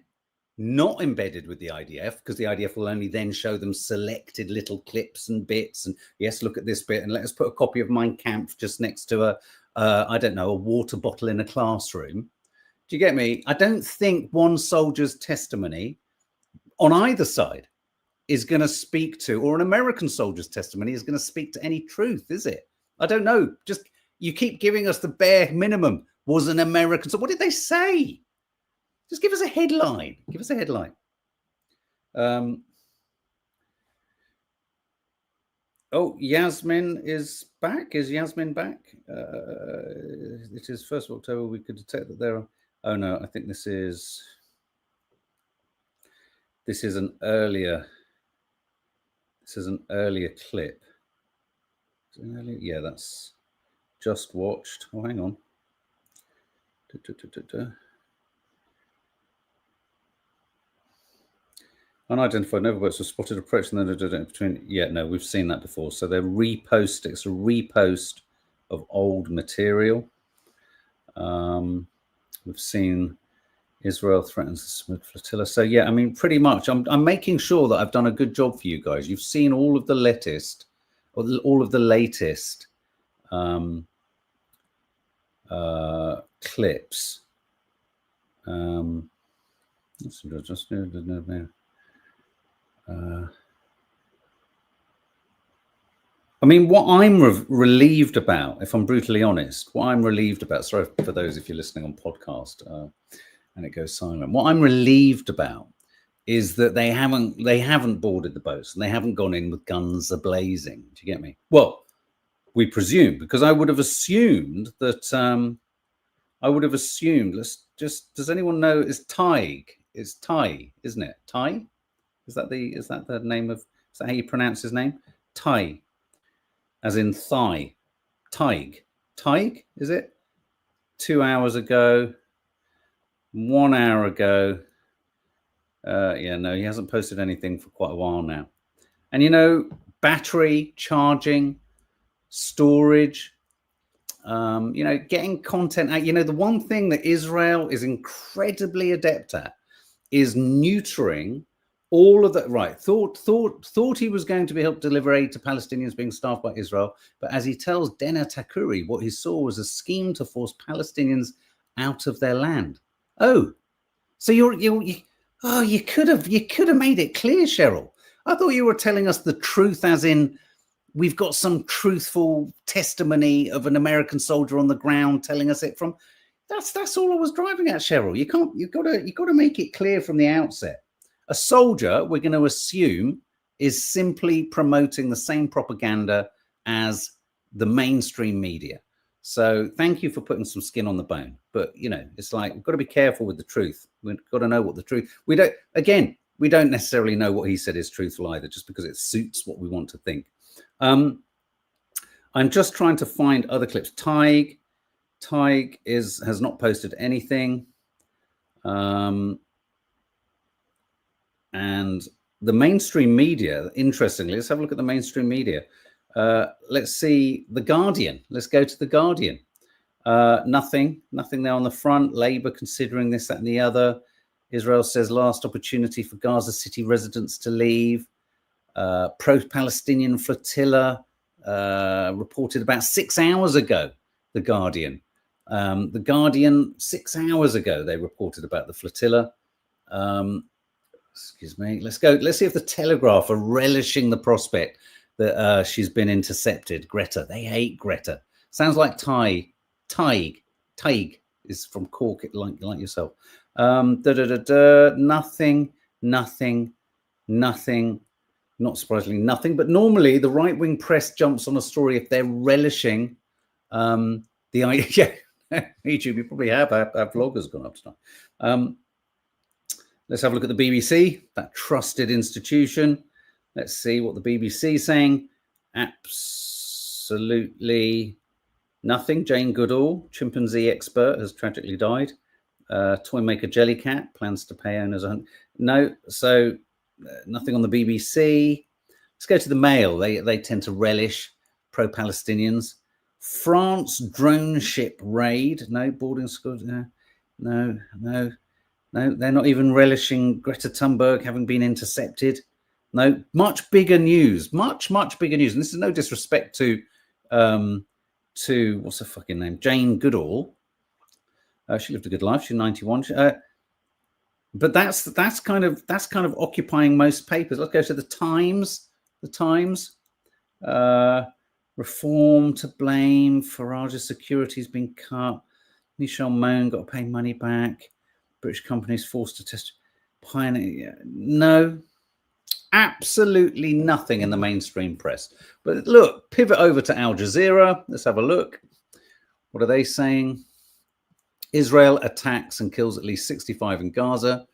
not embedded with the IDF, because the IDF will only then show them selected little clips and bits. And yes, look at this bit, and let us put a copy of Mein Kampf just next to I don't know, a water bottle in a classroom. Do you get me? I don't think one soldier's testimony on either side is going to speak to, or an American soldier's testimony is going to speak to any truth, is it? I don't know. Just, you keep giving us the bare minimum. Was an American. So what did they say? Just give us a headline. Give us a headline. Yasmin is back. Is Yasmin back? It is 1st of October. We could detect that there are. Oh no, I think this is an earlier. This is an earlier clip. Yeah, that's just watched. Oh, hang on. Unidentified naval boats were spotted approaching the between. Yeah, no, we've seen that before. So they're reposting. It's a repost of old material. We've seen Israel threatens the SUMUD flotilla. So yeah, I mean, pretty much. I'm making sure that I've done a good job for you guys. You've seen all of the latest, clips. I mean, what I'm relieved about, if I'm brutally honest, sorry for those if you're listening on podcast and it goes silent. What I'm relieved about is that they haven't boarded the boats and they haven't gone in with guns ablazing. Do you get me? Well, we presume, because I would have assumed that. Does anyone know? It's Tig. It's Ty, isn't it? Ty? Is that the name of? Is that how you pronounce his name? Ty, as in thigh. Tig. Tig, is it? 2 hours ago. 1 hour ago. Yeah, no, he hasn't posted anything for quite a while now. And battery charging, storage. Getting content out. The one thing that Israel is incredibly adept at is neutering all of that, right? Thought he was going to be helped deliver aid to Palestinians being starved by Israel, but as he tells Dena Takuri, what he saw was a scheme to force Palestinians out of their land. Oh, so you could have made it clear, Cheryl. I thought you were telling us the truth, as in we've got some truthful testimony of an American soldier on the ground telling us it from. That's all I was driving at, Cheryl. You've got to make it clear from the outset. A soldier, we're going to assume, is simply promoting the same propaganda as the mainstream media. So thank you for putting some skin on the bone. But, you know, it's like, we've got to be careful with the truth. We've got to know what the truth. We don't necessarily know what he said is truthful either, just because it suits what we want to think. I'm just trying to find other clips. Tig has not posted anything. And the mainstream media, interestingly, let's have a look at the mainstream media. Let's see The Guardian. Let's go to The Guardian. Nothing there on the front. Labour considering this, that, and the other. Israel says last opportunity for Gaza City residents to leave. Pro-Palestinian flotilla reported about 6 hours ago. The Guardian. The Guardian, 6 hours ago, they reported about the flotilla. Excuse me. Let's go. Let's see if the Telegraph are relishing the prospect that she's been intercepted. Greta. They hate Greta. Sounds like Tig is from Cork, like yourself. Nothing. Not surprisingly, nothing. But normally, the right-wing press jumps on a story if they're relishing the idea. Yeah, YouTube, you probably have. Our vlogger's gone up tonight. Let's have a look at the BBC, that trusted institution. Let's see what the BBC is saying. Absolutely nothing. Jane Goodall, chimpanzee expert, has tragically died. Toy maker Jellycat plans to pay owners. No, so nothing on the BBC. Let's go to the Mail. They tend to relish pro-Palestinians. France drone ship raid. No, boarding schools. No. They're not even relishing Greta Thunberg having been intercepted. No, much bigger news. Much bigger news. And this is no disrespect to what's her fucking name? Jane Goodall. She lived a good life. She's 91. But that's kind of occupying most papers. Let's go to the Times. The Times. Reform to blame. Farage's security's been cut. Michelle Moan got to pay money back. British companies forced to test. Pioneer. No, absolutely nothing in the mainstream press. But look, pivot over to Al Jazeera. Let's have a look. What are they saying? Israel attacks and kills at least 65 in Gaza.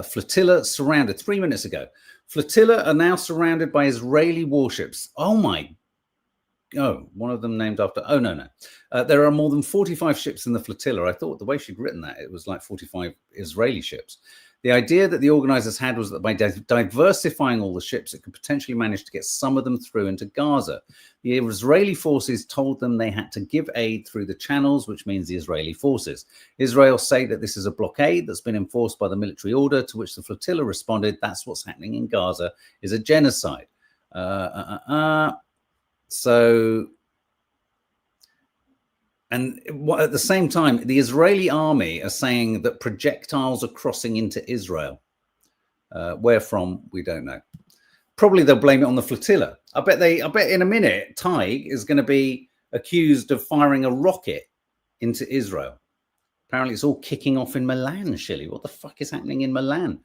Flotilla surrounded 3 minutes ago. Flotilla are now surrounded by Israeli warships. Oh my. Oh, one of them named after. Oh, no. There are more than 45 ships in the flotilla. I thought the way she'd written that, it was like 45 Israeli ships. The idea that the organizers had was that by diversifying all the ships, it could potentially manage to get some of them through into Gaza. The Israeli forces told them they had to give aid through the channels, which means the Israeli forces. Israel say that this is a blockade that's been enforced by the military order, to which the flotilla responded, that's what's happening in Gaza, is a genocide. So, and at the same time, the Israeli army are saying that projectiles are crossing into Israel. Where from, we don't know. Probably they'll blame it on the flotilla. I bet in a minute, Tig is going to be accused of firing a rocket into Israel. Apparently it's all kicking off in Milan, Shilly. What the fuck is happening in Milan?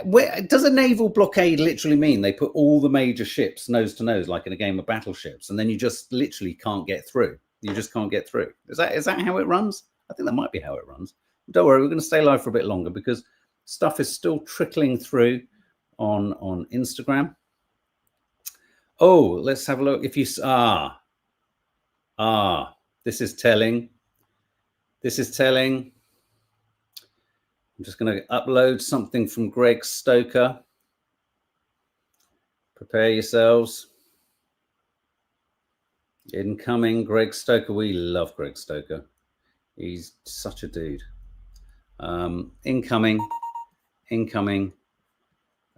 Where does a naval blockade literally mean they put all the major ships nose to nose, like in a game of battleships, and then you just literally can't get through? You just can't get through. Is that how it runs? I think that might be how it runs. Don't worry, we're going to stay live for a bit longer because stuff is still trickling through on Instagram. Oh, let's have a look. If you this is telling. This is telling. I'm just going to upload something from Greg Stoker. Prepare yourselves. Incoming, Greg Stoker. We love Greg Stoker. He's such a dude. Incoming.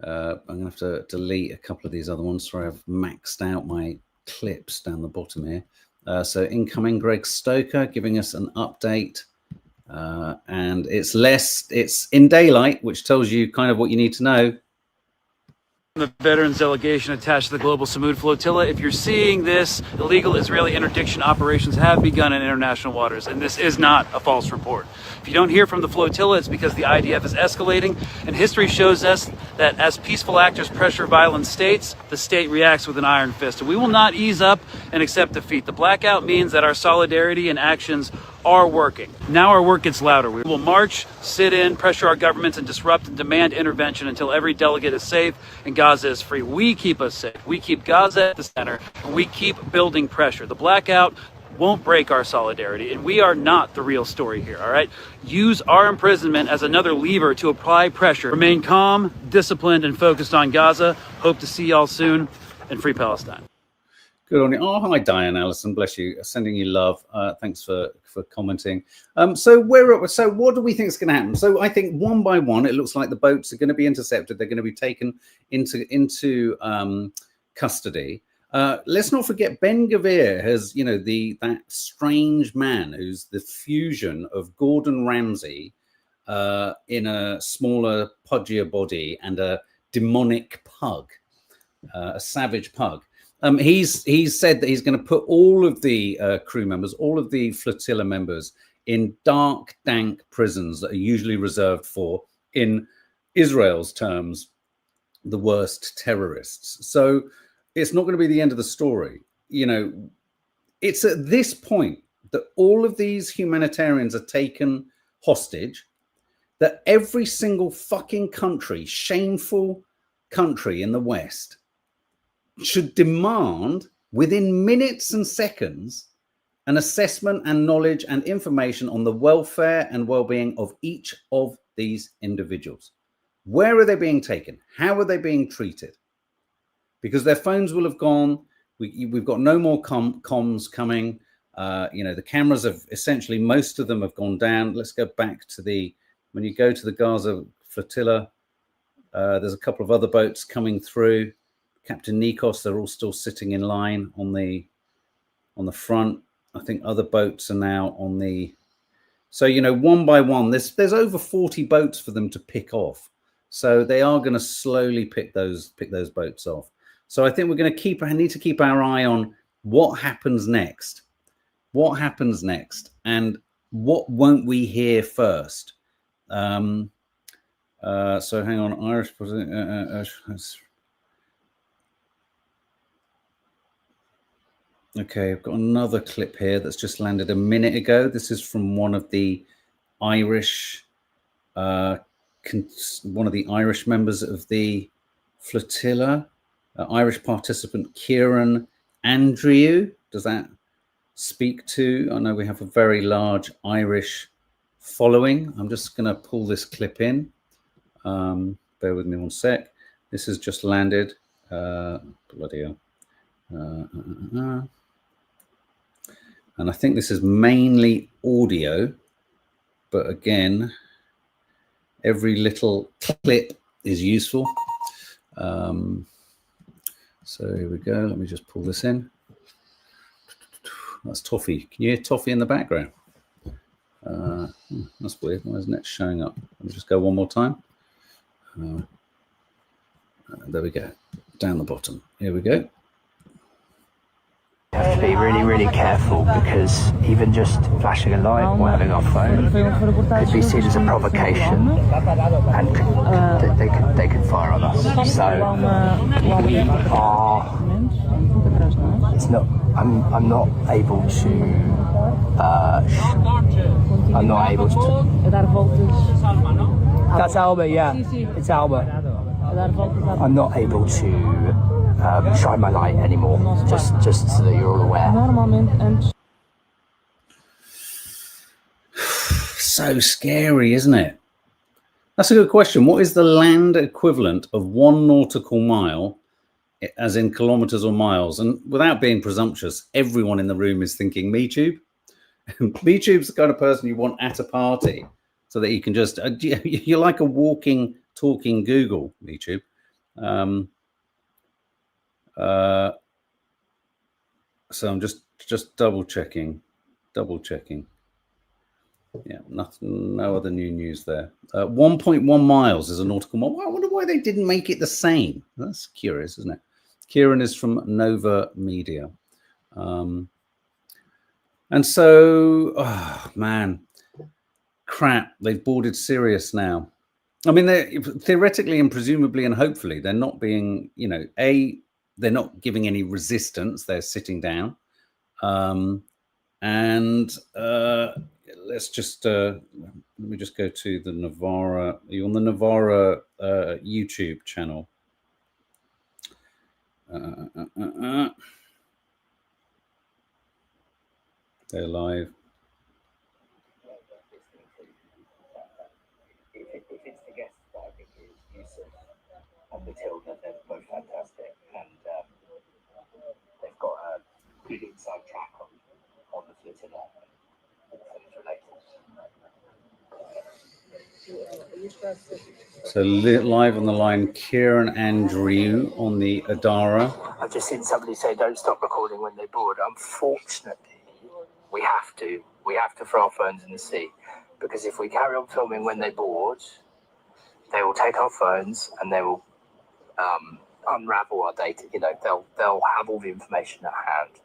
I'm going to have to delete a couple of these other ones. Sorry, I've maxed out my clips down the bottom here. So incoming Greg Stoker giving us an update. And it's in daylight, which tells you kind of what you need to know. The veterans delegation attached to the global SUMUD flotilla. If you're seeing this, illegal Israeli interdiction operations have begun in international waters, and this is not a false report. If you don't hear from the flotilla, it's because the IDF is escalating, and history shows us that as peaceful actors pressure violent states, the state reacts with an iron fist. And we will not ease up and accept defeat. The blackout means that our solidarity and actions are working. Now our work gets louder. We will march, sit in, pressure our governments, and disrupt and demand intervention until every delegate is safe and Gaza is free. We keep us safe. We keep Gaza at the center, and we keep building pressure. The blackout won't break our solidarity, and we are not the real story here, all right? Use our imprisonment as another lever to apply pressure. Remain calm, disciplined, and focused on Gaza. Hope to see y'all soon, and free Palestine. Good on you. Oh, hi, Diane Allison. Bless you. Sending you love. Thanks for commenting. So what do we think is going to happen? So I think one by one, it looks like the boats are going to be intercepted. They're going to be taken into custody. Let's not forget Ben Gvir has, that strange man who's the fusion of Gordon Ramsay in a smaller, pudgier body and a demonic pug, a savage pug. He's said that he's going to put all of the crew members, all of the flotilla members in dark, dank prisons that are usually reserved for, in Israel's terms, the worst terrorists. So it's not going to be the end of the story. It's at this point that all of these humanitarians are taken hostage, that every single fucking country, shameful country in the West, should demand within minutes and seconds an assessment and knowledge and information on the welfare and well-being of each of these individuals. Where are they being taken? How are they being treated? Because their phones will have gone. We've got no more comms coming. The cameras have essentially, most of them have gone down. Let's go back to when you go to the Gaza flotilla, there's a couple of other boats coming through. Captain Nikos, they're all still sitting in line on the front. I think other boats are now on the. So one by one, there's over 40 boats for them to pick off. So they are going to slowly pick those boats off. So I think we're going to need to keep our eye on what happens next. What happens next, and what won't we hear first? So hang on, Irish. Okay, I've got another clip here that's just landed a minute ago. This is from one of the Irish, members of the flotilla, Irish participant Kieran Andrew. Does that speak to? I know we have a very large Irish following. I'm just going to pull this clip in. Bear with me one sec. This has just landed. Bloody hell. And I think this is mainly audio, but again, every little clip is useful. So here we go. Let me just pull this in. That's Toffee. Can you hear Toffee in the background? That's weird. Why isn't it showing up? Let me just go one more time. There we go. Down the bottom. Here we go. You have to be really, really careful, because even just flashing a light or having our phone could be seen as a provocation, and they could fire on us. So we are. It's not. I'm not able to. I'm not able to. That's Alma. Yeah, it's Alma. I'm not able to. Shine my light anymore, just so that you're all aware. So scary, isn't it? That's a good question. What is the land equivalent of 1 nautical mile, as in kilometers or miles? And without being presumptuous, everyone in the room is thinking MeTube. MeTube's the kind of person you want at a party, so that you can just, you're like a walking, talking Google, MeTube. So I'm just double checking. Yeah, nothing, no other new news there. 1.1 miles is a nautical mile. I wonder why they didn't make it the same. That's curious, isn't it? Kieran is from Nova Media. And so, oh, man, crap, they've boarded Sirius now. I mean, they're theoretically and presumably and hopefully they're not being, you know, they're not giving any resistance. They're sitting down. Let's just let me just go to the Navarra. Are you on the Navarra YouTube channel? They're live. If it's the guests that I think is Yusuf and Matilda, they're both fantastic, and they've got a good inside track on the Flotilla. So live on the line, Kieran Andrew on the Adara. I've just seen somebody say don't stop recording when they board. Unfortunately, we have to throw our phones in the sea, because if we carry on filming when they board, they will take our phones and they will unravel our data. You know, they'll have all the information at hand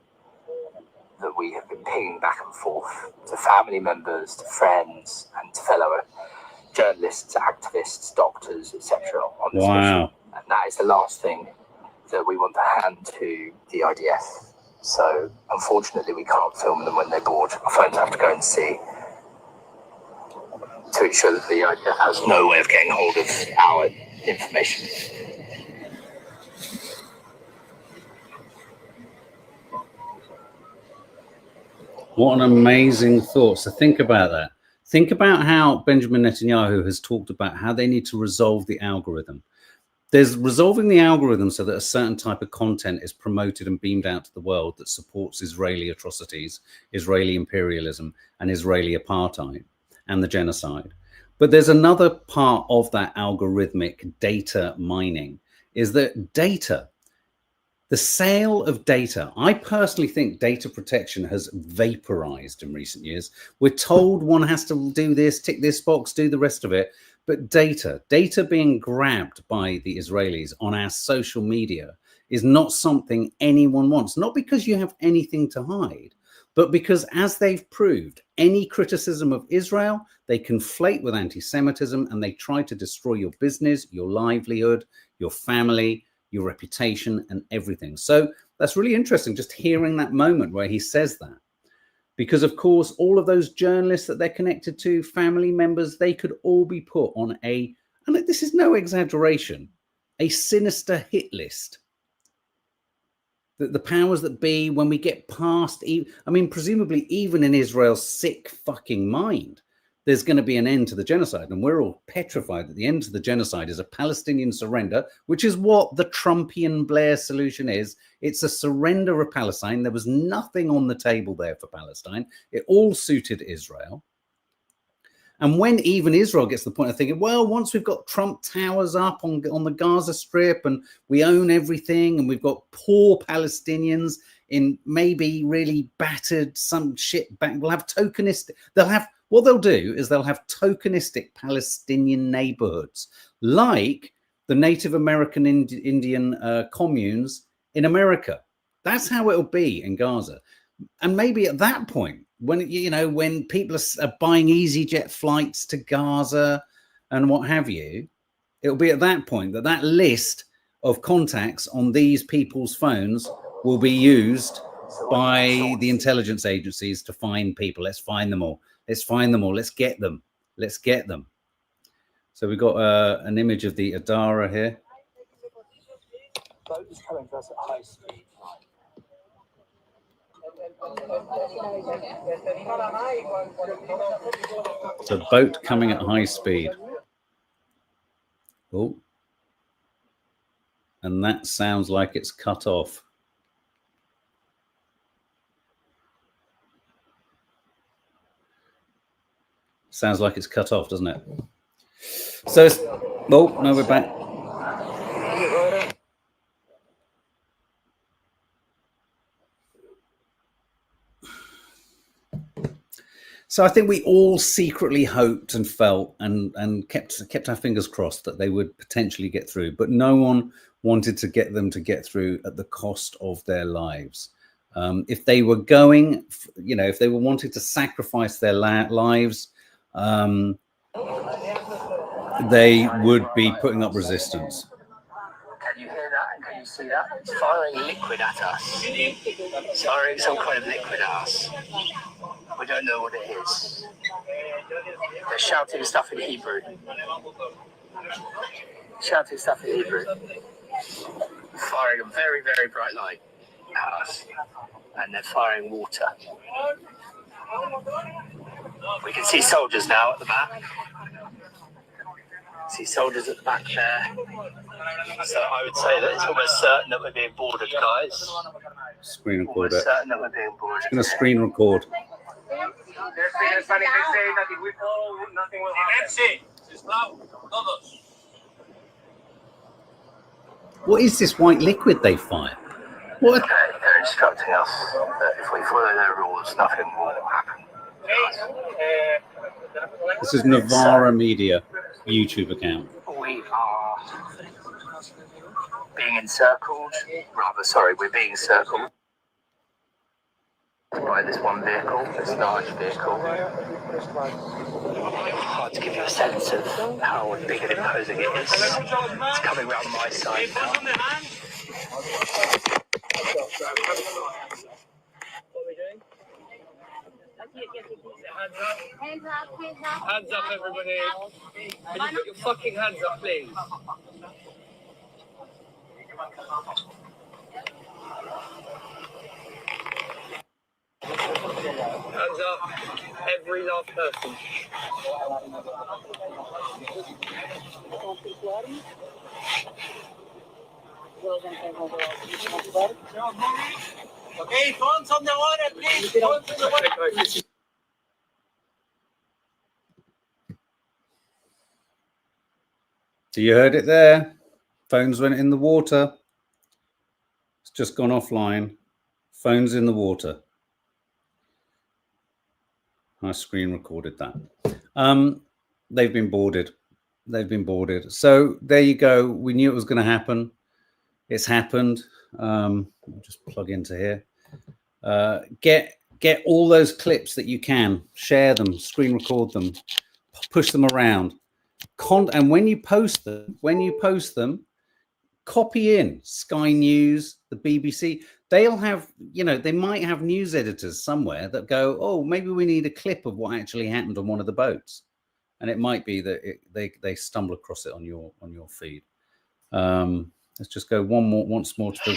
that we have been pinging back and forth to family members, to friends, and to fellow journalists, activists, doctors, etc. on this mission. And that is the last thing that we want to hand to the IDF. So unfortunately, we can't film them when they board. Our phones have to go and see to ensure that the IDF has no way of getting hold of our information. What an amazing thought. So think about that. Think about how Benjamin Netanyahu has talked about how they need to resolve the algorithm. There's resolving the algorithm so that a certain type of content is promoted and beamed out to the world that supports Israeli atrocities, Israeli imperialism, and Israeli apartheid and the genocide. But there's another part of that algorithmic data mining, is that data, the sale of data. I personally think data protection has vaporized in recent years. We're told one has to do this, tick this box, do the rest of it. But data being grabbed by the Israelis on our social media is not something anyone wants. Not because you have anything to hide, but because, as they've proved, any criticism of Israel, they conflate with anti-Semitism, and they try to destroy your business, your livelihood, your family, your reputation, and everything. So that's really interesting, just hearing that moment where he says that. Because, of course, all of those journalists that they're connected to, family members, they could all be put on and this is no exaggeration, a sinister hit list. The powers that be, when we get past, I mean, presumably even in Israel's sick fucking mind, there's going to be an end to the genocide. And we're all petrified that the end to the genocide is a Palestinian surrender, which is what the Trumpian Blair solution is. It's a surrender of Palestine. There was nothing on the table there for Palestine. It all suited Israel. And when even Israel gets to the point of thinking, well, once we've got Trump towers up on the Gaza Strip and we own everything and we've got poor Palestinians in maybe really battered some shit back, we'll have tokenistic, what they'll do is they'll have tokenistic Palestinian neighborhoods, like the Native American Indian communes in America. That's how it'll be in Gaza. And maybe at that point, when, you know, when people are buying EasyJet flights to Gaza and what have you, it'll be at that point that that list of contacts on these people's phones will be used by the intelligence agencies to find people. Let's find them all. Let's find them all. Let's get them. Let's get them. So we've got an image of the Adara here. Boat is coming to us at high speed. It's a boat coming at high speed. Oh. And that sounds like it's cut off. Sounds like it's cut off, doesn't it? So, oh, no, we're back. So I think we all secretly hoped and felt and kept our fingers crossed that they would potentially get through, but no one wanted to get them to get through at the cost of their lives. If they were going, if they were wanting to sacrifice their lives, they would be putting up resistance. Can you hear that? Can you see that? It's firing liquid at us. It's firing some kind of liquid at us. We don't know what it is. They're shouting stuff in Hebrew. Shouting stuff in Hebrew. Firing a very, very bright light at us. And they're firing water. We can see soldiers now at the back. See soldiers at the back there. So I would say that it's almost certain that we're being boarded, guys. Screen record it. Certain that we're being boarded. It's going to screen record. They're saying that if we fall, nothing will happen. What is this white liquid they fire? What? Okay, they're instructing us that if we follow their rules, nothing will happen. This is Navarra Media YouTube account. We are being encircled. We're being encircled by this one vehicle, this large vehicle. Hard to give you a sense of how big and imposing it is. It's coming around my side now. What are we doing? Hands up. Hands up, everybody. Can you put your fucking hands up, please? Hands up, every last person. Okay, phones on the water, please. Phones on the water. So you heard it there. Phones went in the water. It's just gone offline. Phones in the water. I screen recorded that. They've been boarded. They've been boarded. So there you go. We knew it was going to happen. It's happened. I'll just plug into here. Get all those clips that you can. Share them. Screen record them. Push them around. And when you post them, copy in Sky News, the BBC. They'll have, they might have news editors somewhere that go, oh, maybe we need a clip of what actually happened on one of the boats, and it might be that they stumble across it on your feed. Let's just go once more to the.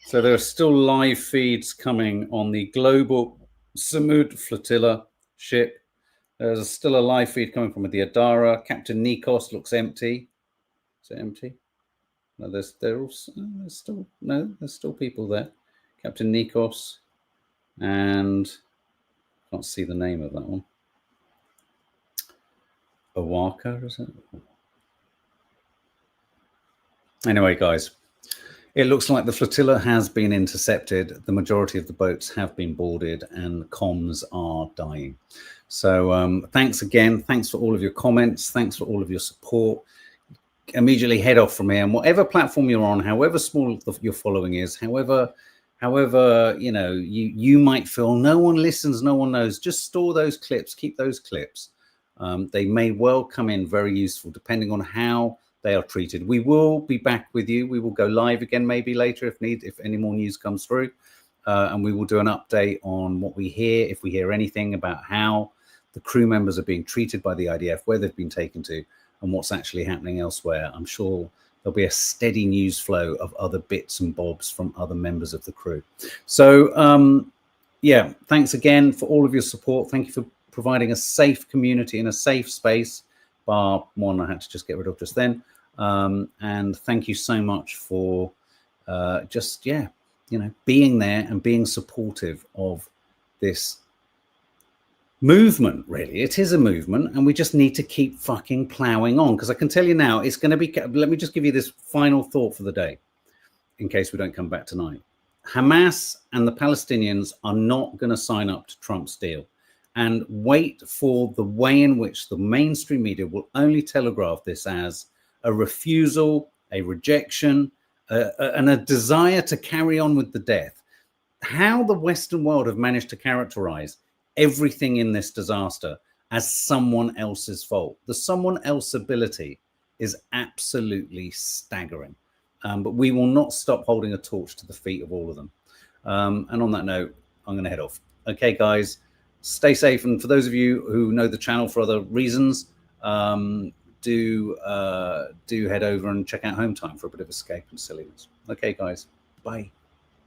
So there are still live feeds coming on the global SUMUD Flotilla ship. There's still a live feed coming from the Adara. Captain Nikos looks empty. Is it empty? No, there's still people there. Captain Nikos, and I can't see the name of that one. Owaka, is it? Anyway, guys, it looks like the flotilla has been intercepted. The majority of the boats have been boarded, and comms are dying. So thanks again. Thanks for all of your comments. Thanks for all of your support. Immediately head off from here, and whatever platform you're on, however small your following is, however you might feel no one listens, no one knows, just store those clips, keep those clips. They may well come in very useful depending on how they are treated. We will be back with you. We will go live again maybe later if any more news comes through, and we will do an update on what we hear, if we hear anything about how the crew members are being treated by the IDF, where they've been taken to, and what's actually happening elsewhere. I'm sure there'll be a steady news flow of other bits and bobs from other members of the crew. So, yeah, thanks again for all of your support. Thank you for providing a safe community and a safe space, bar one I had to just get rid of just then. And thank you so much for being there and being supportive of this movement. Really, it is a movement, and we just need to keep fucking plowing on, because I can tell you now it's going to be. Let me just give you this final thought for the day, in case we don't come back tonight. Hamas and the Palestinians are not going to sign up to Trump's deal, and wait for the way in which the mainstream media will only telegraph this as a refusal, a rejection, and a desire to carry on with the death. How the Western world have managed to characterize everything in this disaster as someone else's fault. The someone else ability is absolutely staggering. But we will not stop holding a torch to the feet of all of them. And on that note, I'm going to head off. Okay, guys, stay safe. And for those of you who know the channel for other reasons, do head over and check out Home Time for a bit of escape and silliness. Okay, guys, bye.